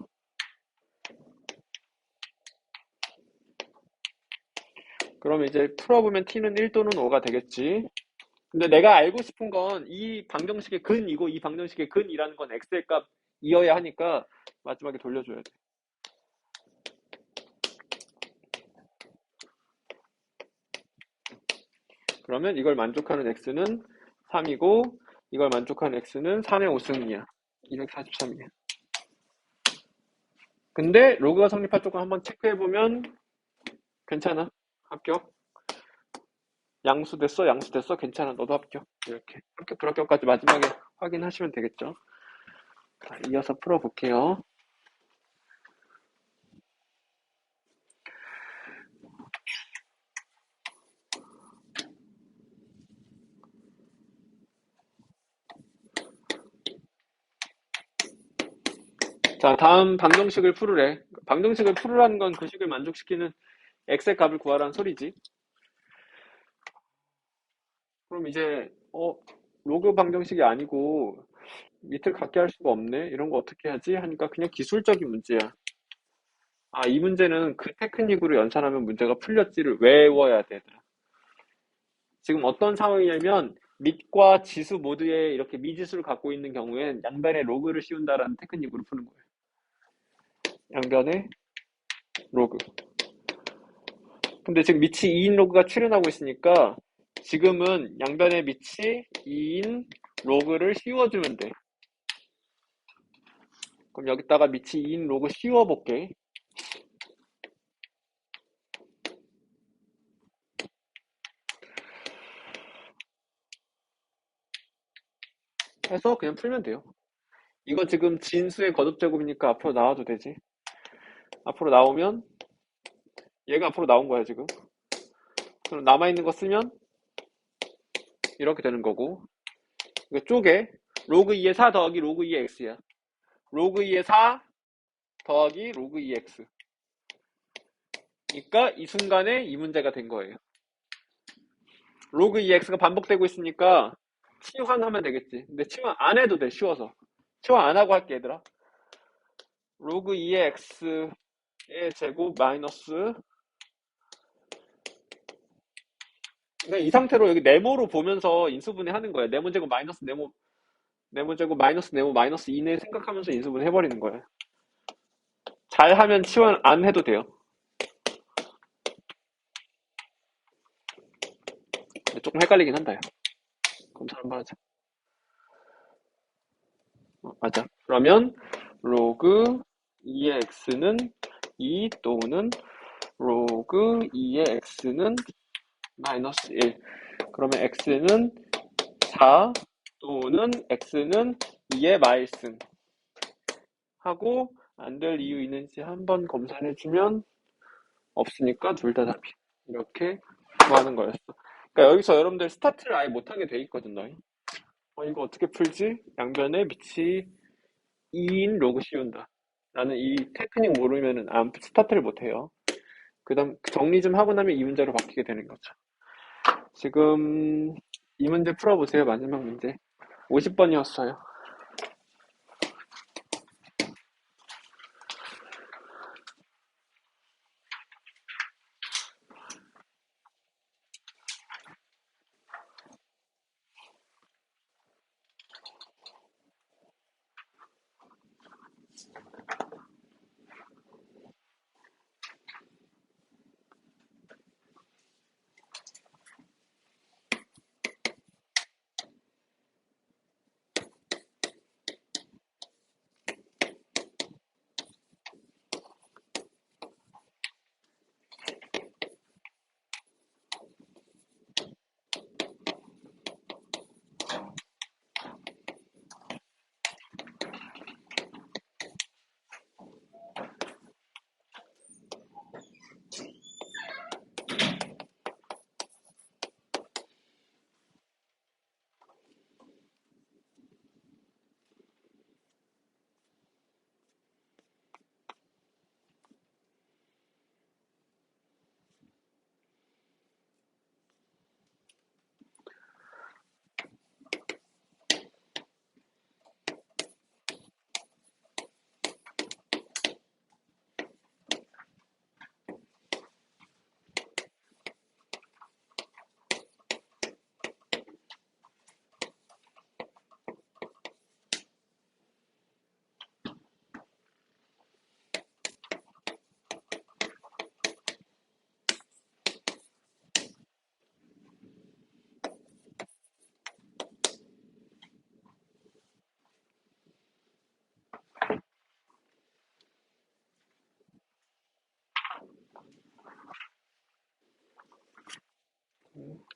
그러면 이제 풀어보면 t는 1 또는 5가 되겠지. 근데 내가 알고 싶은 건 이 방정식의 근이고 이 방정식의 근이라는 건 x의 값이어야 하니까 마지막에 돌려줘야 돼. 그러면 이걸 만족하는 x는 3이고 이걸 만족하는 x는 3의 5승이야. 243이야. 근데 로그가 성립할 조건 한번 체크해보면 괜찮아. 합격. 양수 됐어, 양수 됐어, 괜찮아, 너도 합격. 이렇게 합격, 불합격까지 마지막에 확인하시면 되겠죠. 자, 이어서 풀어볼게요. 자, 다음 방정식을 풀으래. 방정식을 풀으라는 건 그 식을 만족시키는 x의 값을 구하라는 소리지. 그럼 이제 로그 방정식이 아니고 밑을 같게 할 수가 없네. 이런 거 어떻게 하지? 하니까 그냥 기술적인 문제야. 아, 이 문제는 그 테크닉으로 연산하면 문제가 풀렸지를 외워야 돼. 지금 어떤 상황이냐면 밑과 지수 모두에 이렇게 미지수를 갖고 있는 경우엔 양변에 로그를 씌운다라는 테크닉으로 푸는 거예요. 양변에 로그. 근데 지금 밑이 2인 로그가 출현하고 있으니까 지금은 양변에 밑이 2인 로그를 씌워주면 돼. 그럼 여기다가 밑이 2인 로그 씌워볼게. 해서 그냥 풀면 돼요. 이거 지금 진수의 거듭제곱이니까 앞으로 나와도 되지. 앞으로 나오면 얘가 앞으로 나온 거야 지금. 그럼 남아있는 거 쓰면 이렇게 되는 거고, 이거 쪼개 로그 2의 4 더하기 로그 2의 x야. 로그 2의 4 더하기 로그 2의 x. 그러니까 이 순간에 이 문제가 된 거예요. 로그 2의 x가 반복되고 있으니까 치환하면 되겠지. 근데 치환 안 해도 돼, 쉬워서. 치환 안 하고 할게, 얘들아. 로그 2의 x의 제곱 마이너스, 그러니까 이 상태로 여기 네모로 보면서 인수분해 하는 거야. 네모 제곱 마이너스 네모, 네모 제곱 마이너스 네모 마이너스 2네 생각하면서 인수분해 해버리는 거야. 잘하면 치환 안 해도 돼요. 근데 조금 헷갈리긴 한다, 요. 검사 한번 하자. 맞아. 그러면 로그 2의 x는 2 또는 로그 2의 x는 마이너스 1. 그러면 x는 4 또는 x는 2의 마일승 하고, 안 될 이유 있는지 한번 검사해주면 없으니까 둘 다 답이. 이렇게 구하는 거였어. 그러니까 여기서 여러분들 스타트를 아예 못하게 돼 있거든, 너희. 이거 어떻게 풀지? 양변에 밑이 2인 로그 씌운다. 나는 이 테크닉 모르면은 스타트를 못해요. 그 다음 정리 좀 하고 나면 이 문제로 바뀌게 되는 거죠. 지금 이 문제 풀어보세요. 마지막 문제. 50번이었어요.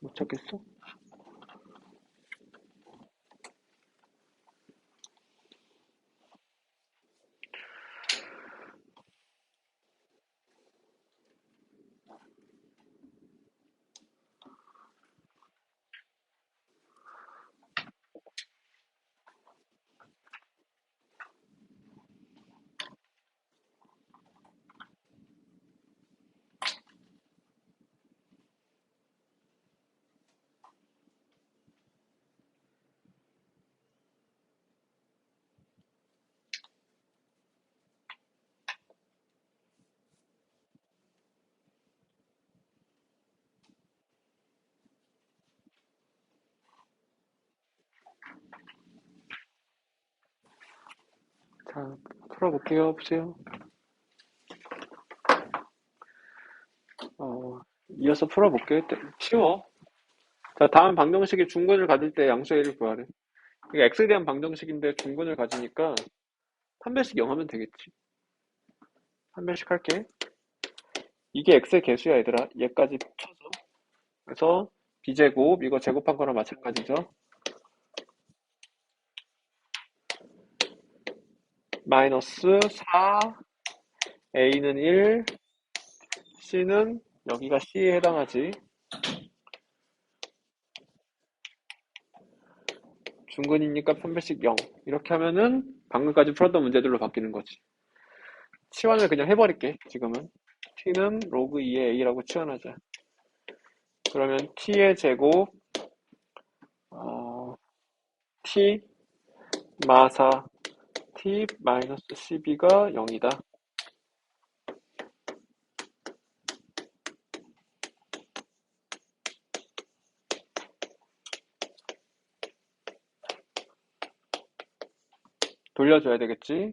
못 찾겠어? 자, 풀어볼게요. 보세요. 이어서 풀어볼게요. 쉬워. 자, 다음 방정식이 중근을 가질 때 양수의 A를 구하래. 이게 X에 대한 방정식인데 중근을 가지니까 판별식 0 하면 되겠지. 판별식 할게. 이게 X의 개수야, 얘들아. 얘까지 쳐서. 그래서 B제곱, 이거 제곱한 거랑 마찬가지죠. 마이너스 4, A는 1, C는 여기가 C에 해당하지. 중근이니까 판별식 0. 이렇게 하면은 방금까지 풀었던 문제들로 바뀌는 거지. 치환을 그냥 해버릴게, 지금은. T는 로그 2의 A라고 치환하자. 그러면 T의 제곱, T 마사 T 마이너스 12가 0이다. 돌려줘야 되겠지.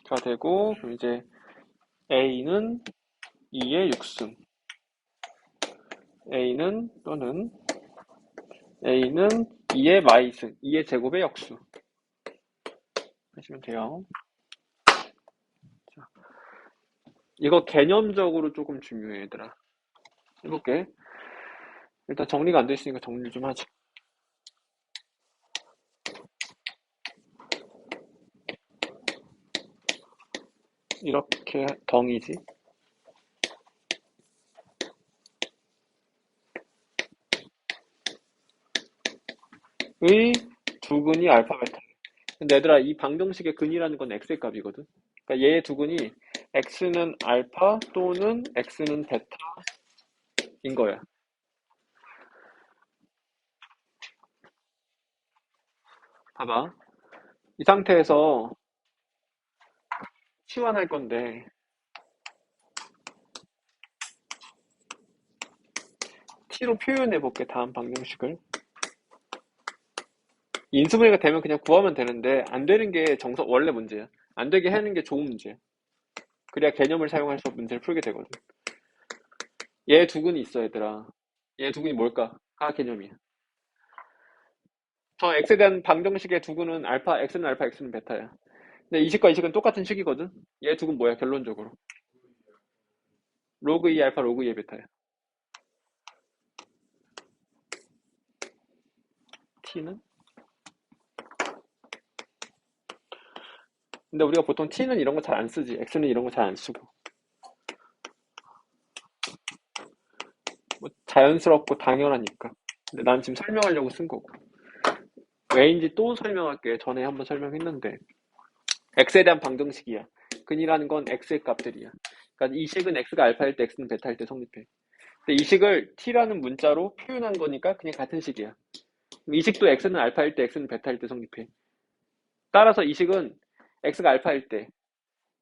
가 되고, 그럼 이제 A는 2의 6승. A는 또는 A는 2의 마이승, 2의 제곱의 역수. 하시면 돼요. 자, 이거 개념적으로 조금 중요해, 얘들아. 해볼게. 일단 정리가 안 돼 있으니까 정리 좀 하자. 이렇게 덩이지. 의 두근이 알파 베타. 근데 얘들아, 이 방정식의 근이라는 건 x의 값이거든. 그러니까 얘의 두근이 x는 알파 또는 x는 베타인 거야. 봐봐. 이 상태에서 치환할 건데 t로 표현해 볼게. 다음 방정식을. 인수분해가 되면 그냥 구하면 되는데 안 되는 게 원래 문제야. 안 되게 하는 게 좋은 문제야. 그래야 개념을 사용해서 문제를 풀게 되거든. 얘 두근이 있어, 얘들아. 얘 두근이 뭘까? 가 개념이야. 저 x에 대한 방정식의 두근은 알파, x는 알파, x는 베타야. 근데 이식과 이식은 똑같은 식이거든. 얘 두근 뭐야, 결론적으로? 로그 2 알파, 로그 2의 베타야. t는? 근데 우리가 보통 t는 이런 거 잘 안 쓰지. x는 이런 거 잘 안 쓰고. 뭐 자연스럽고 당연하니까. 근데 난 지금 설명하려고 쓴 거고. 왜인지 또 설명할게. 전에 한번 설명했는데. x에 대한 방정식이야. 근이라는 건 x의 값들이야. 그러니까 이 식은 x가 알파일 때 x는 베타일 때 성립해. 근데 이 식을 t라는 문자로 표현한 거니까 그냥 같은 식이야. 이 식도 x는 알파일 때 x는 베타일 때 성립해. 따라서 이 식은 x가 알파일 때,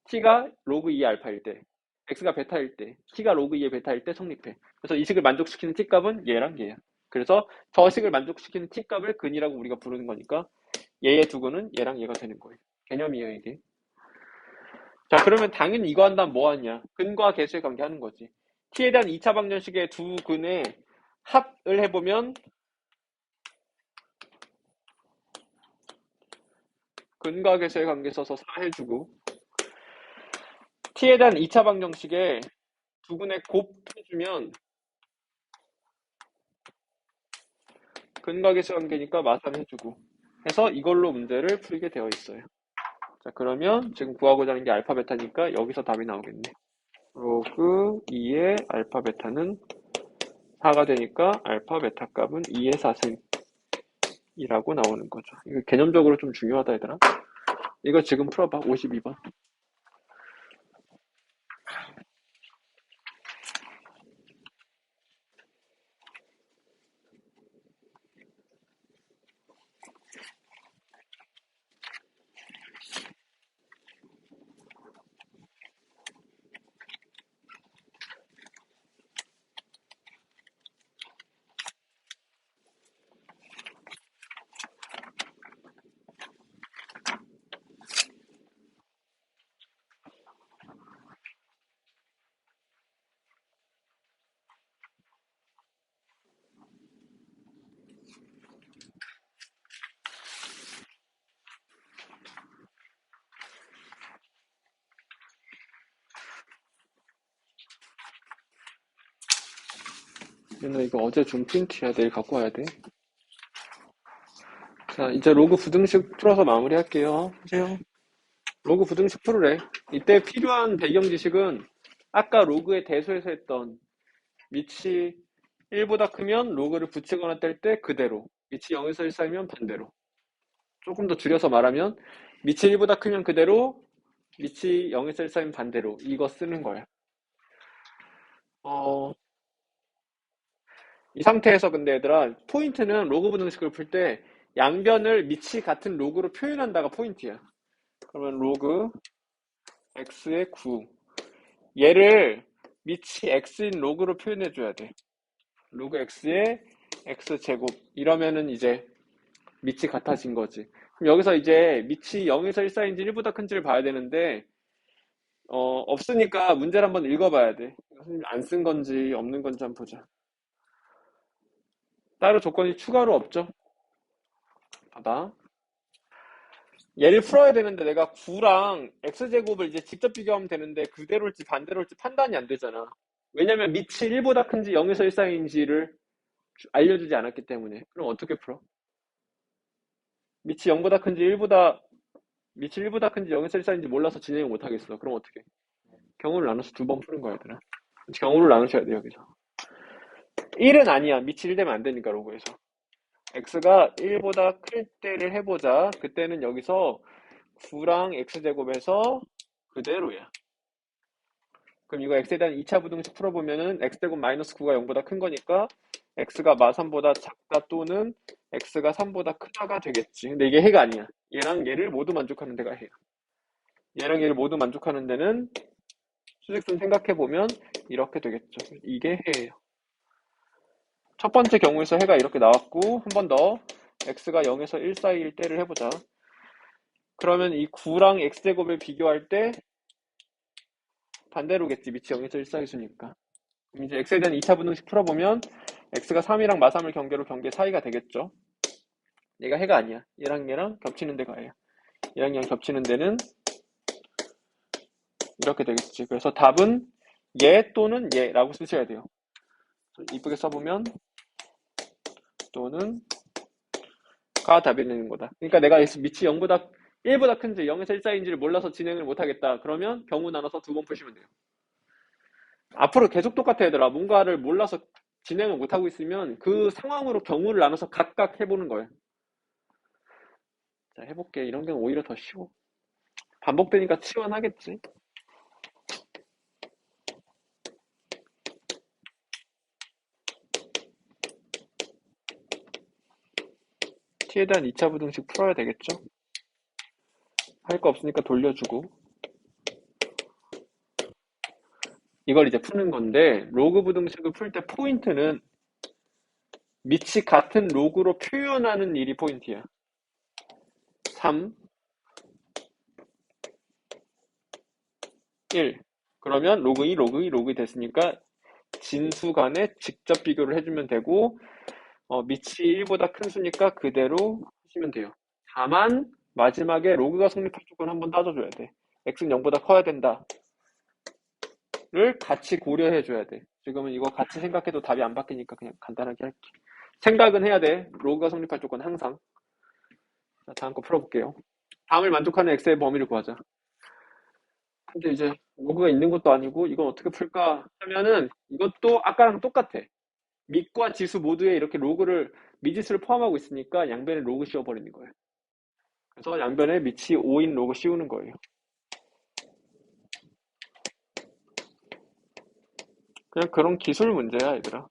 t가 로그 2의 알파일 때, x가 베타일 때, t가 로그 2의 베타일 때 성립해. 그래서 이 식을 만족시키는 t값은 얘랑 얘야. 그래서 저 식을 만족시키는 t값을 근이라고 우리가 부르는 거니까 얘의 두근은 얘랑 얘가 되는 거예요. 개념이에요, 이게. 자, 그러면 당연히 이거 한다면 뭐 하냐? 근과 개수의 관계 하는 거지. t에 대한 2차 방정식의 두 근의 합을 해보면 근과 개수의 관계 써서 4 해주고 t에 대한 2차 방정식에 두 근의 곱 해주면 근과 개수 관계니까 마삼 해주고 해서 이걸로 문제를 풀게 되어 있어요. 자, 그러면 지금 구하고자 하는 게 알파 베타니까 여기서 답이 나오겠네. 로그 2의 알파 베타는 4가 되니까 알파 베타 값은 2의 4승이라고 나오는 거죠. 이거 개념적으로 좀 중요하다, 얘들아. 이거 지금 풀어봐. 52번. 나 이거 어제 준 프린트야. 내일 갖고 와야 돼. 자, 이제 로그 부등식 풀어서 마무리할게요. 보세요. 로그 부등식 풀으래. 이때 필요한 배경 지식은 아까 로그의 대소에서 했던 밑이 1보다 크면 로그를 붙이거나 뗄 때 그대로, 밑이 0에서 1 사이면 반대로. 조금 더 줄여서 말하면 밑이 1보다 크면 그대로, 밑이 0에서 1 사이면 반대로. 이거 쓰는 거야. 이 상태에서 근데 얘들아, 포인트는 로그 부등식을 풀 때 양변을 밑이 같은 로그로 표현한다가 포인트야. 그러면 로그 x의 9. 얘를 밑이 x인 로그로 표현해줘야 돼. 로그 x의 x제곱. 이러면은 이제 밑이 같아진 거지. 그럼 여기서 이제 밑이 0에서 1 사이인지 1보다 큰지를 봐야 되는데, 없으니까 문제를 한번 읽어봐야 돼. 안 쓴 건지 없는 건지 한번 보자. 따로 조건이 추가로 없죠. 봐봐. 얘를 풀어야 되는데 내가 9랑 x제곱을 이제 직접 비교하면 되는데 그대로일지 반대로일지 판단이 안 되잖아. 왜냐면 밑이 1보다 큰지 0에서 1 사이인지를 알려주지 않았기 때문에. 그럼 어떻게 풀어? 밑이 0보다 큰지 1보다 밑이 1보다 큰지 0에서 1 사이인지 몰라서 진행을 못 하겠어. 그럼 어떻게? 경우를 나눠서 2번 푸는 거야, 얘들아. 경우를 나누셔야 돼, 여기서. 1은 아니야. 밑이 1 되면 안 되니까, 로그에서. x가 1보다 클 때를 해보자. 그때는 여기서 9랑 x제곱에서 그대로야. 그럼 이거 x에 대한 2차 부등식 풀어보면은 x제곱 마이너스 9가 0보다 큰 거니까 x가 마3보다 작다 또는 x가 3보다 크다가 되겠지. 근데 이게 해가 아니야. 얘랑 얘를 모두 만족하는 데가 해야. 얘랑 얘를 모두 만족하는 데는 수직선 생각해보면 이렇게 되겠죠. 이게 해예요. 첫 번째 경우에서 해가 이렇게 나왔고 한 번 더 x가 0에서 1 사이일 때를 해보자. 그러면 이 9랑 x제곱을 비교할 때 반대로겠지. 밑이 0에서 1 사이수니까. 그럼 이제 x에 대한 2차 분등식 풀어보면 x가 3이랑 마3을 경계로 경계 사이가 되겠죠. 얘가 해가 아니야. 얘랑 얘랑 겹치는 데가 해야. 얘랑 얘랑 겹치는 데는 이렇게 되겠지. 그래서 답은 얘 또는 얘라고 쓰셔야 돼요. 이쁘게 써보면 또는 가 답이 되는 거다. 그러니까 내가 밑이 0보다 1보다 큰지 0에서 1 사이인지를 몰라서 진행을 못하겠다. 그러면 경우 나눠서 2번 푸시면 돼요. 앞으로 계속 똑같아 얘들아. 뭔가를 몰라서 진행을 못하고 있으면 그 상황으로 경우를 나눠서 각각 해보는 거예요. 자, 해볼게. 이런 경우 오히려 더 쉬워. 반복되니까 치환하겠지. t에 대한 2차 부등식 풀어야 되겠죠. 할 거 없으니까 돌려주고. 이걸 이제 푸는 건데 로그 부등식을 풀 때 포인트는 밑이 같은 로그로 표현하는 일이 포인트야. 3, 1. 그러면 로그 2, 로그 2, 로그 2 됐으니까 진수 간에 직접 비교를 해주면 되고 밑이 1보다 큰 수니까 그대로 하시면 돼요. 다만 마지막에 로그가 성립할 조건 한번 따져줘야 돼. x는 0보다 커야 된다. 를 같이 고려해 줘야 돼. 지금은 이거 같이 생각해도 답이 안 바뀌니까 그냥 간단하게 할게. 생각은 해야 돼. 로그가 성립할 조건 항상. 자, 다음 거 풀어볼게요. 다음을 만족하는 x의 범위를 구하자. 근데 이제 로그가 있는 것도 아니고 이건 어떻게 풀까 하면은 이것도 아까랑 똑같아. 밑과 지수 모두에 이렇게 로그를 미지수를 포함하고 있으니까 양변에 로그 씌워버리는 거예요. 그래서 양변에 밑이 5인 로그 씌우는 거예요. 그냥 그런 기술 문제야, 얘들아.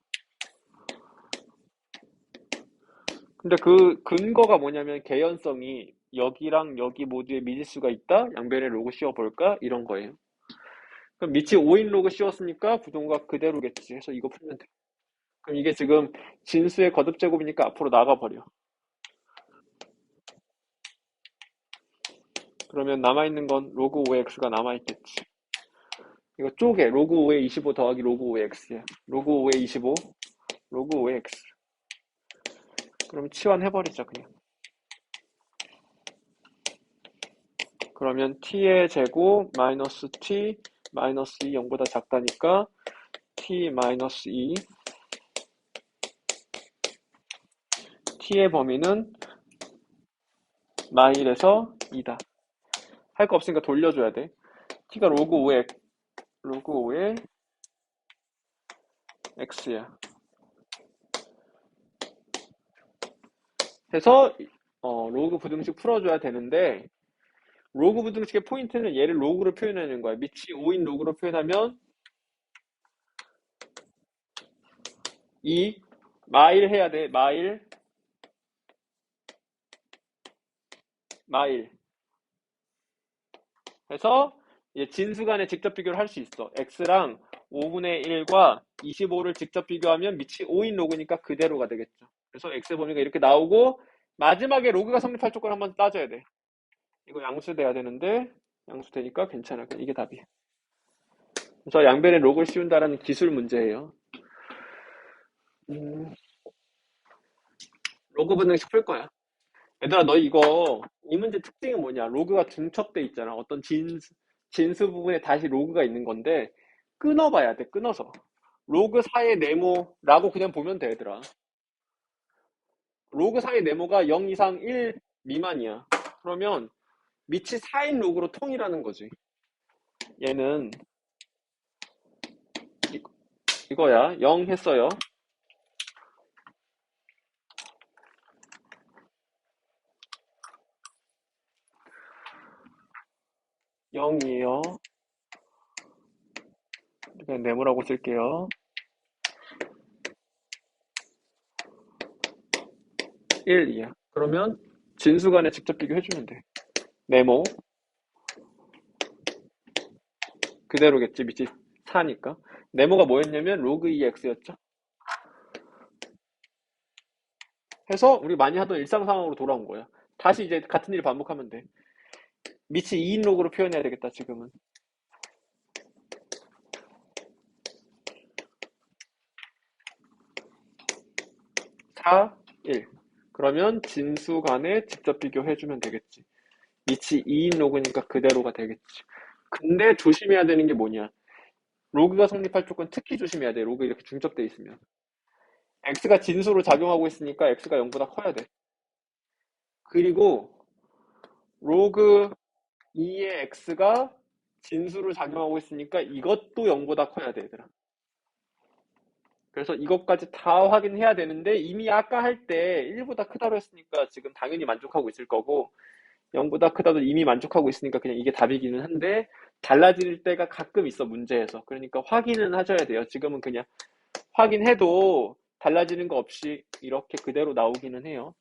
근데 그 근거가 뭐냐면 개연성이 여기랑 여기 모두에 미지수가 있다? 양변에 로그 씌워볼까? 이런 거예요. 그럼 밑이 5인 로그 씌웠으니까 부동각 그대로겠지 해서 이거 풀면 돼. 그럼 이게 지금 진수의 거듭제곱이니까 앞으로 나가버려. 그러면 남아있는 건 로그 5x가 남아있겠지. 이거 쪼개. 로그 5에 25 더하기 로그 5의 x야. 로그 5에 25, 로그 5의 x. 그럼 치환해버리자, 그냥. 그러면 t의 제곱 마이너스 t 마이너스 2 0보다 작다니까 t 마이너스 2 t의 범위는 마일에서 2다. 할 거 없으니까 돌려줘야 돼. t가 로그 5의 x야. 해서 로그 부등식 풀어줘야 되는데, 로그 부등식의 포인트는 얘를 로그로 표현하는 거야. 밑이 5인 로그로 표현하면 2 마일 해야 돼. 마일 해서 이제 진수 간에 직접 비교를 할 수 있어. x랑 5분의 1과 25를 직접 비교하면 밑이 5인 로그니까 그대로가 되겠죠. 그래서 x 범위가 이렇게 나오고, 마지막에 로그가 성립할 조건 한번 따져야 돼. 이거 양수돼야 되는데 양수되니까 괜찮아. 이게 답이야. 그래서 양변에 로그를 씌운다라는 기술 문제예요. 로그 분등식 풀 거야. 얘들아, 너 이 문제 특징은 뭐냐? 로그가 중첩돼 있잖아. 어떤 진수 부분에 다시 로그가 있는 건데, 끊어봐야 돼. 끊어서 로그 사이의 네모라고 그냥 보면 돼. 얘들아, 로그 사이의 네모가 0 이상 1 미만이야. 그러면 밑이 4인 로그로 통일하는 거지. 얘는 이거야. 0 했어요. 0이에요. 그냥 네모라고 쓸게요. 1, 2야. 그러면 진수 간에 직접 비교해주면 돼. 네모 그대로겠지. 밑이 4니까. 네모가 뭐였냐면 로그 2x였죠. 해서 우리 많이 하던 일상 상황으로 돌아온 거야. 다시 이제 같은 일을 반복하면 돼. 밑이 2인 로그로 표현해야 되겠다. 지금은 4, 1. 그러면 진수 간에 직접 비교해주면 되겠지. 밑이 2인 로그니까 그대로가 되겠지. 근데 조심해야 되는 게 뭐냐? 로그가 성립할 조건 특히 조심해야 돼. 로그 이렇게 중첩돼 있으면 x가 진수로 작용하고 있으니까 x가 0보다 커야 돼. 그리고 로그 2의 x가 진수로 작용하고 있으니까 이것도 0보다 커야 돼, 얘들아. 그래서 이것까지 다 확인해야 되는데, 이미 아까 할 때 1보다 크다고 했으니까 지금 당연히 만족하고 있을 거고, 0보다 크다도 이미 만족하고 있으니까 그냥 이게 답이기는 한데, 달라질 때가 가끔 있어, 문제에서. 그러니까 확인은 하셔야 돼요. 지금은 그냥 확인해도 달라지는 거 없이 이렇게 그대로 나오기는 해요.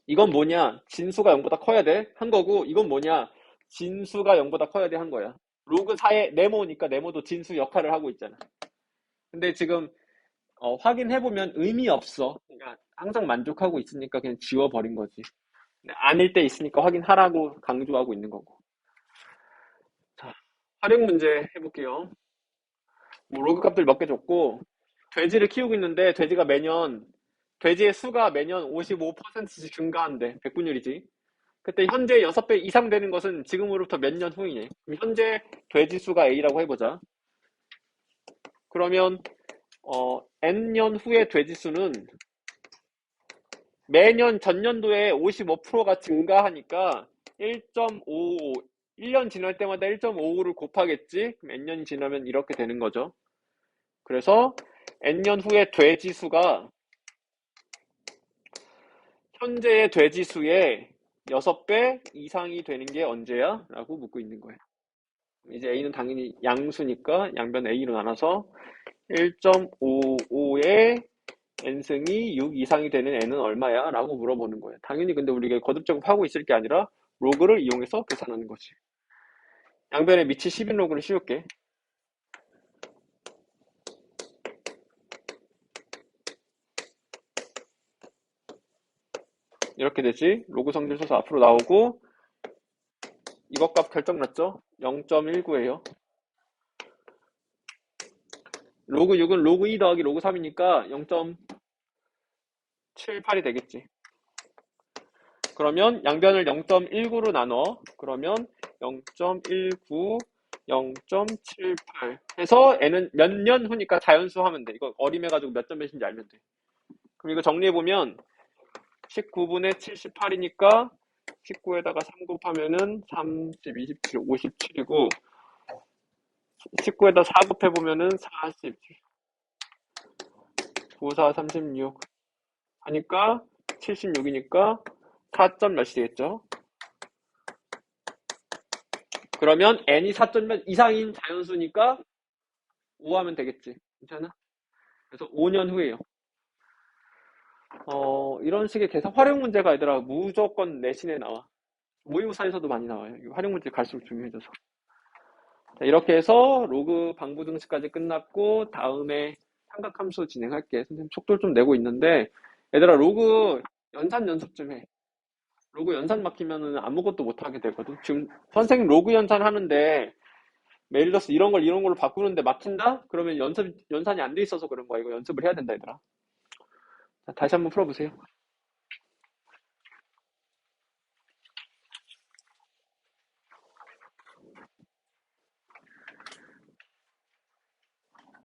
이건 뭐냐? 진수가 0보다 커야 돼? 한 거고, 이건 뭐냐? 진수가 0보다 커야 돼? 한 거야. 로그 4의 네모니까 네모도 진수 역할을 하고 있잖아. 근데 지금 확인해보면 의미 없어. 그러니까 항상 만족하고 있으니까 그냥 지워버린 거지. 아닐 때 있으니까 확인하라고 강조하고 있는 거고. 자, 활용 문제 해볼게요. 뭐 로그 값들 몇 개 줬고, 돼지를 키우고 있는데 돼지의 수가 매년 55%씩 증가한대. 백분율이지. 그때 현재 6배 이상 되는 것은 지금으로부터 몇 년 후이네. 그럼 현재 돼지 수가 A라고 해보자. 그러면 N년 후의 돼지 수는 매년 전년도에 55%가 증가하니까 1.55, 1년 지날 때마다 1.55를 곱하겠지? 그럼 N년이 지나면 이렇게 되는 거죠. 그래서 N년 후의 돼지 수가 현재의 돼지 수의 6배 이상이 되는 게 언제야? 라고 묻고 있는 거예요. 이제 A는 당연히 양수니까 양변 A로 나눠서 1.55의 n승이 6 이상이 되는 n은 얼마야? 라고 물어보는 거예요. 당연히 근데 우리가 거듭 제곱하고 있을 게 아니라 로그를 이용해서 계산하는 거지. 양변에 밑이 10인 로그를 씌울게. 이렇게 되지. 로그 성질 써서 앞으로 나오고 이것 값 결정났죠? 0.19예요. 로그 6은 로그 2 더하기 로그 3이니까 0.78이 되겠지. 그러면 양변을 0.19로 나눠. 그러면 0.19, 0.78 해서 n은 몇 년 후니까 자연수 하면 돼. 이거 어림해가지고 몇 점 몇인지 알면 돼. 그럼 이거 정리해보면 19분의 78이니까 19에다가 3 곱하면은 30, 27, 57이고 19에다 4 곱해보면은 40, 9, 4, 36 하니까 76이니까 4점 몇이 되겠죠? 그러면 n이 4점 몇 이상인 자연수니까 5 하면 되겠지. 괜찮아? 그래서 5년 후에요. 이런 식의 계산 활용 문제가 얘들아 무조건 내신에 나와. 모의고사에서도 많이 나와요. 이 활용 문제 갈수록 중요해져서. 자, 이렇게 해서 로그 방부 등식까지 끝났고 다음에 삼각함수 진행할게. 선생님 속도를 좀 내고 있는데 얘들아 로그 연산 연습 좀 해. 로그 연산 막히면은 아무것도 못 하게 되거든. 지금 선생님 로그 연산 하는데 메일러스 이런 걸로 바꾸는데 막힌다? 그러면 연산이 안 돼 있어서 그런 거야. 이거 연습을 해야 된다, 얘들아. 자, 다시 한번 풀어보세요.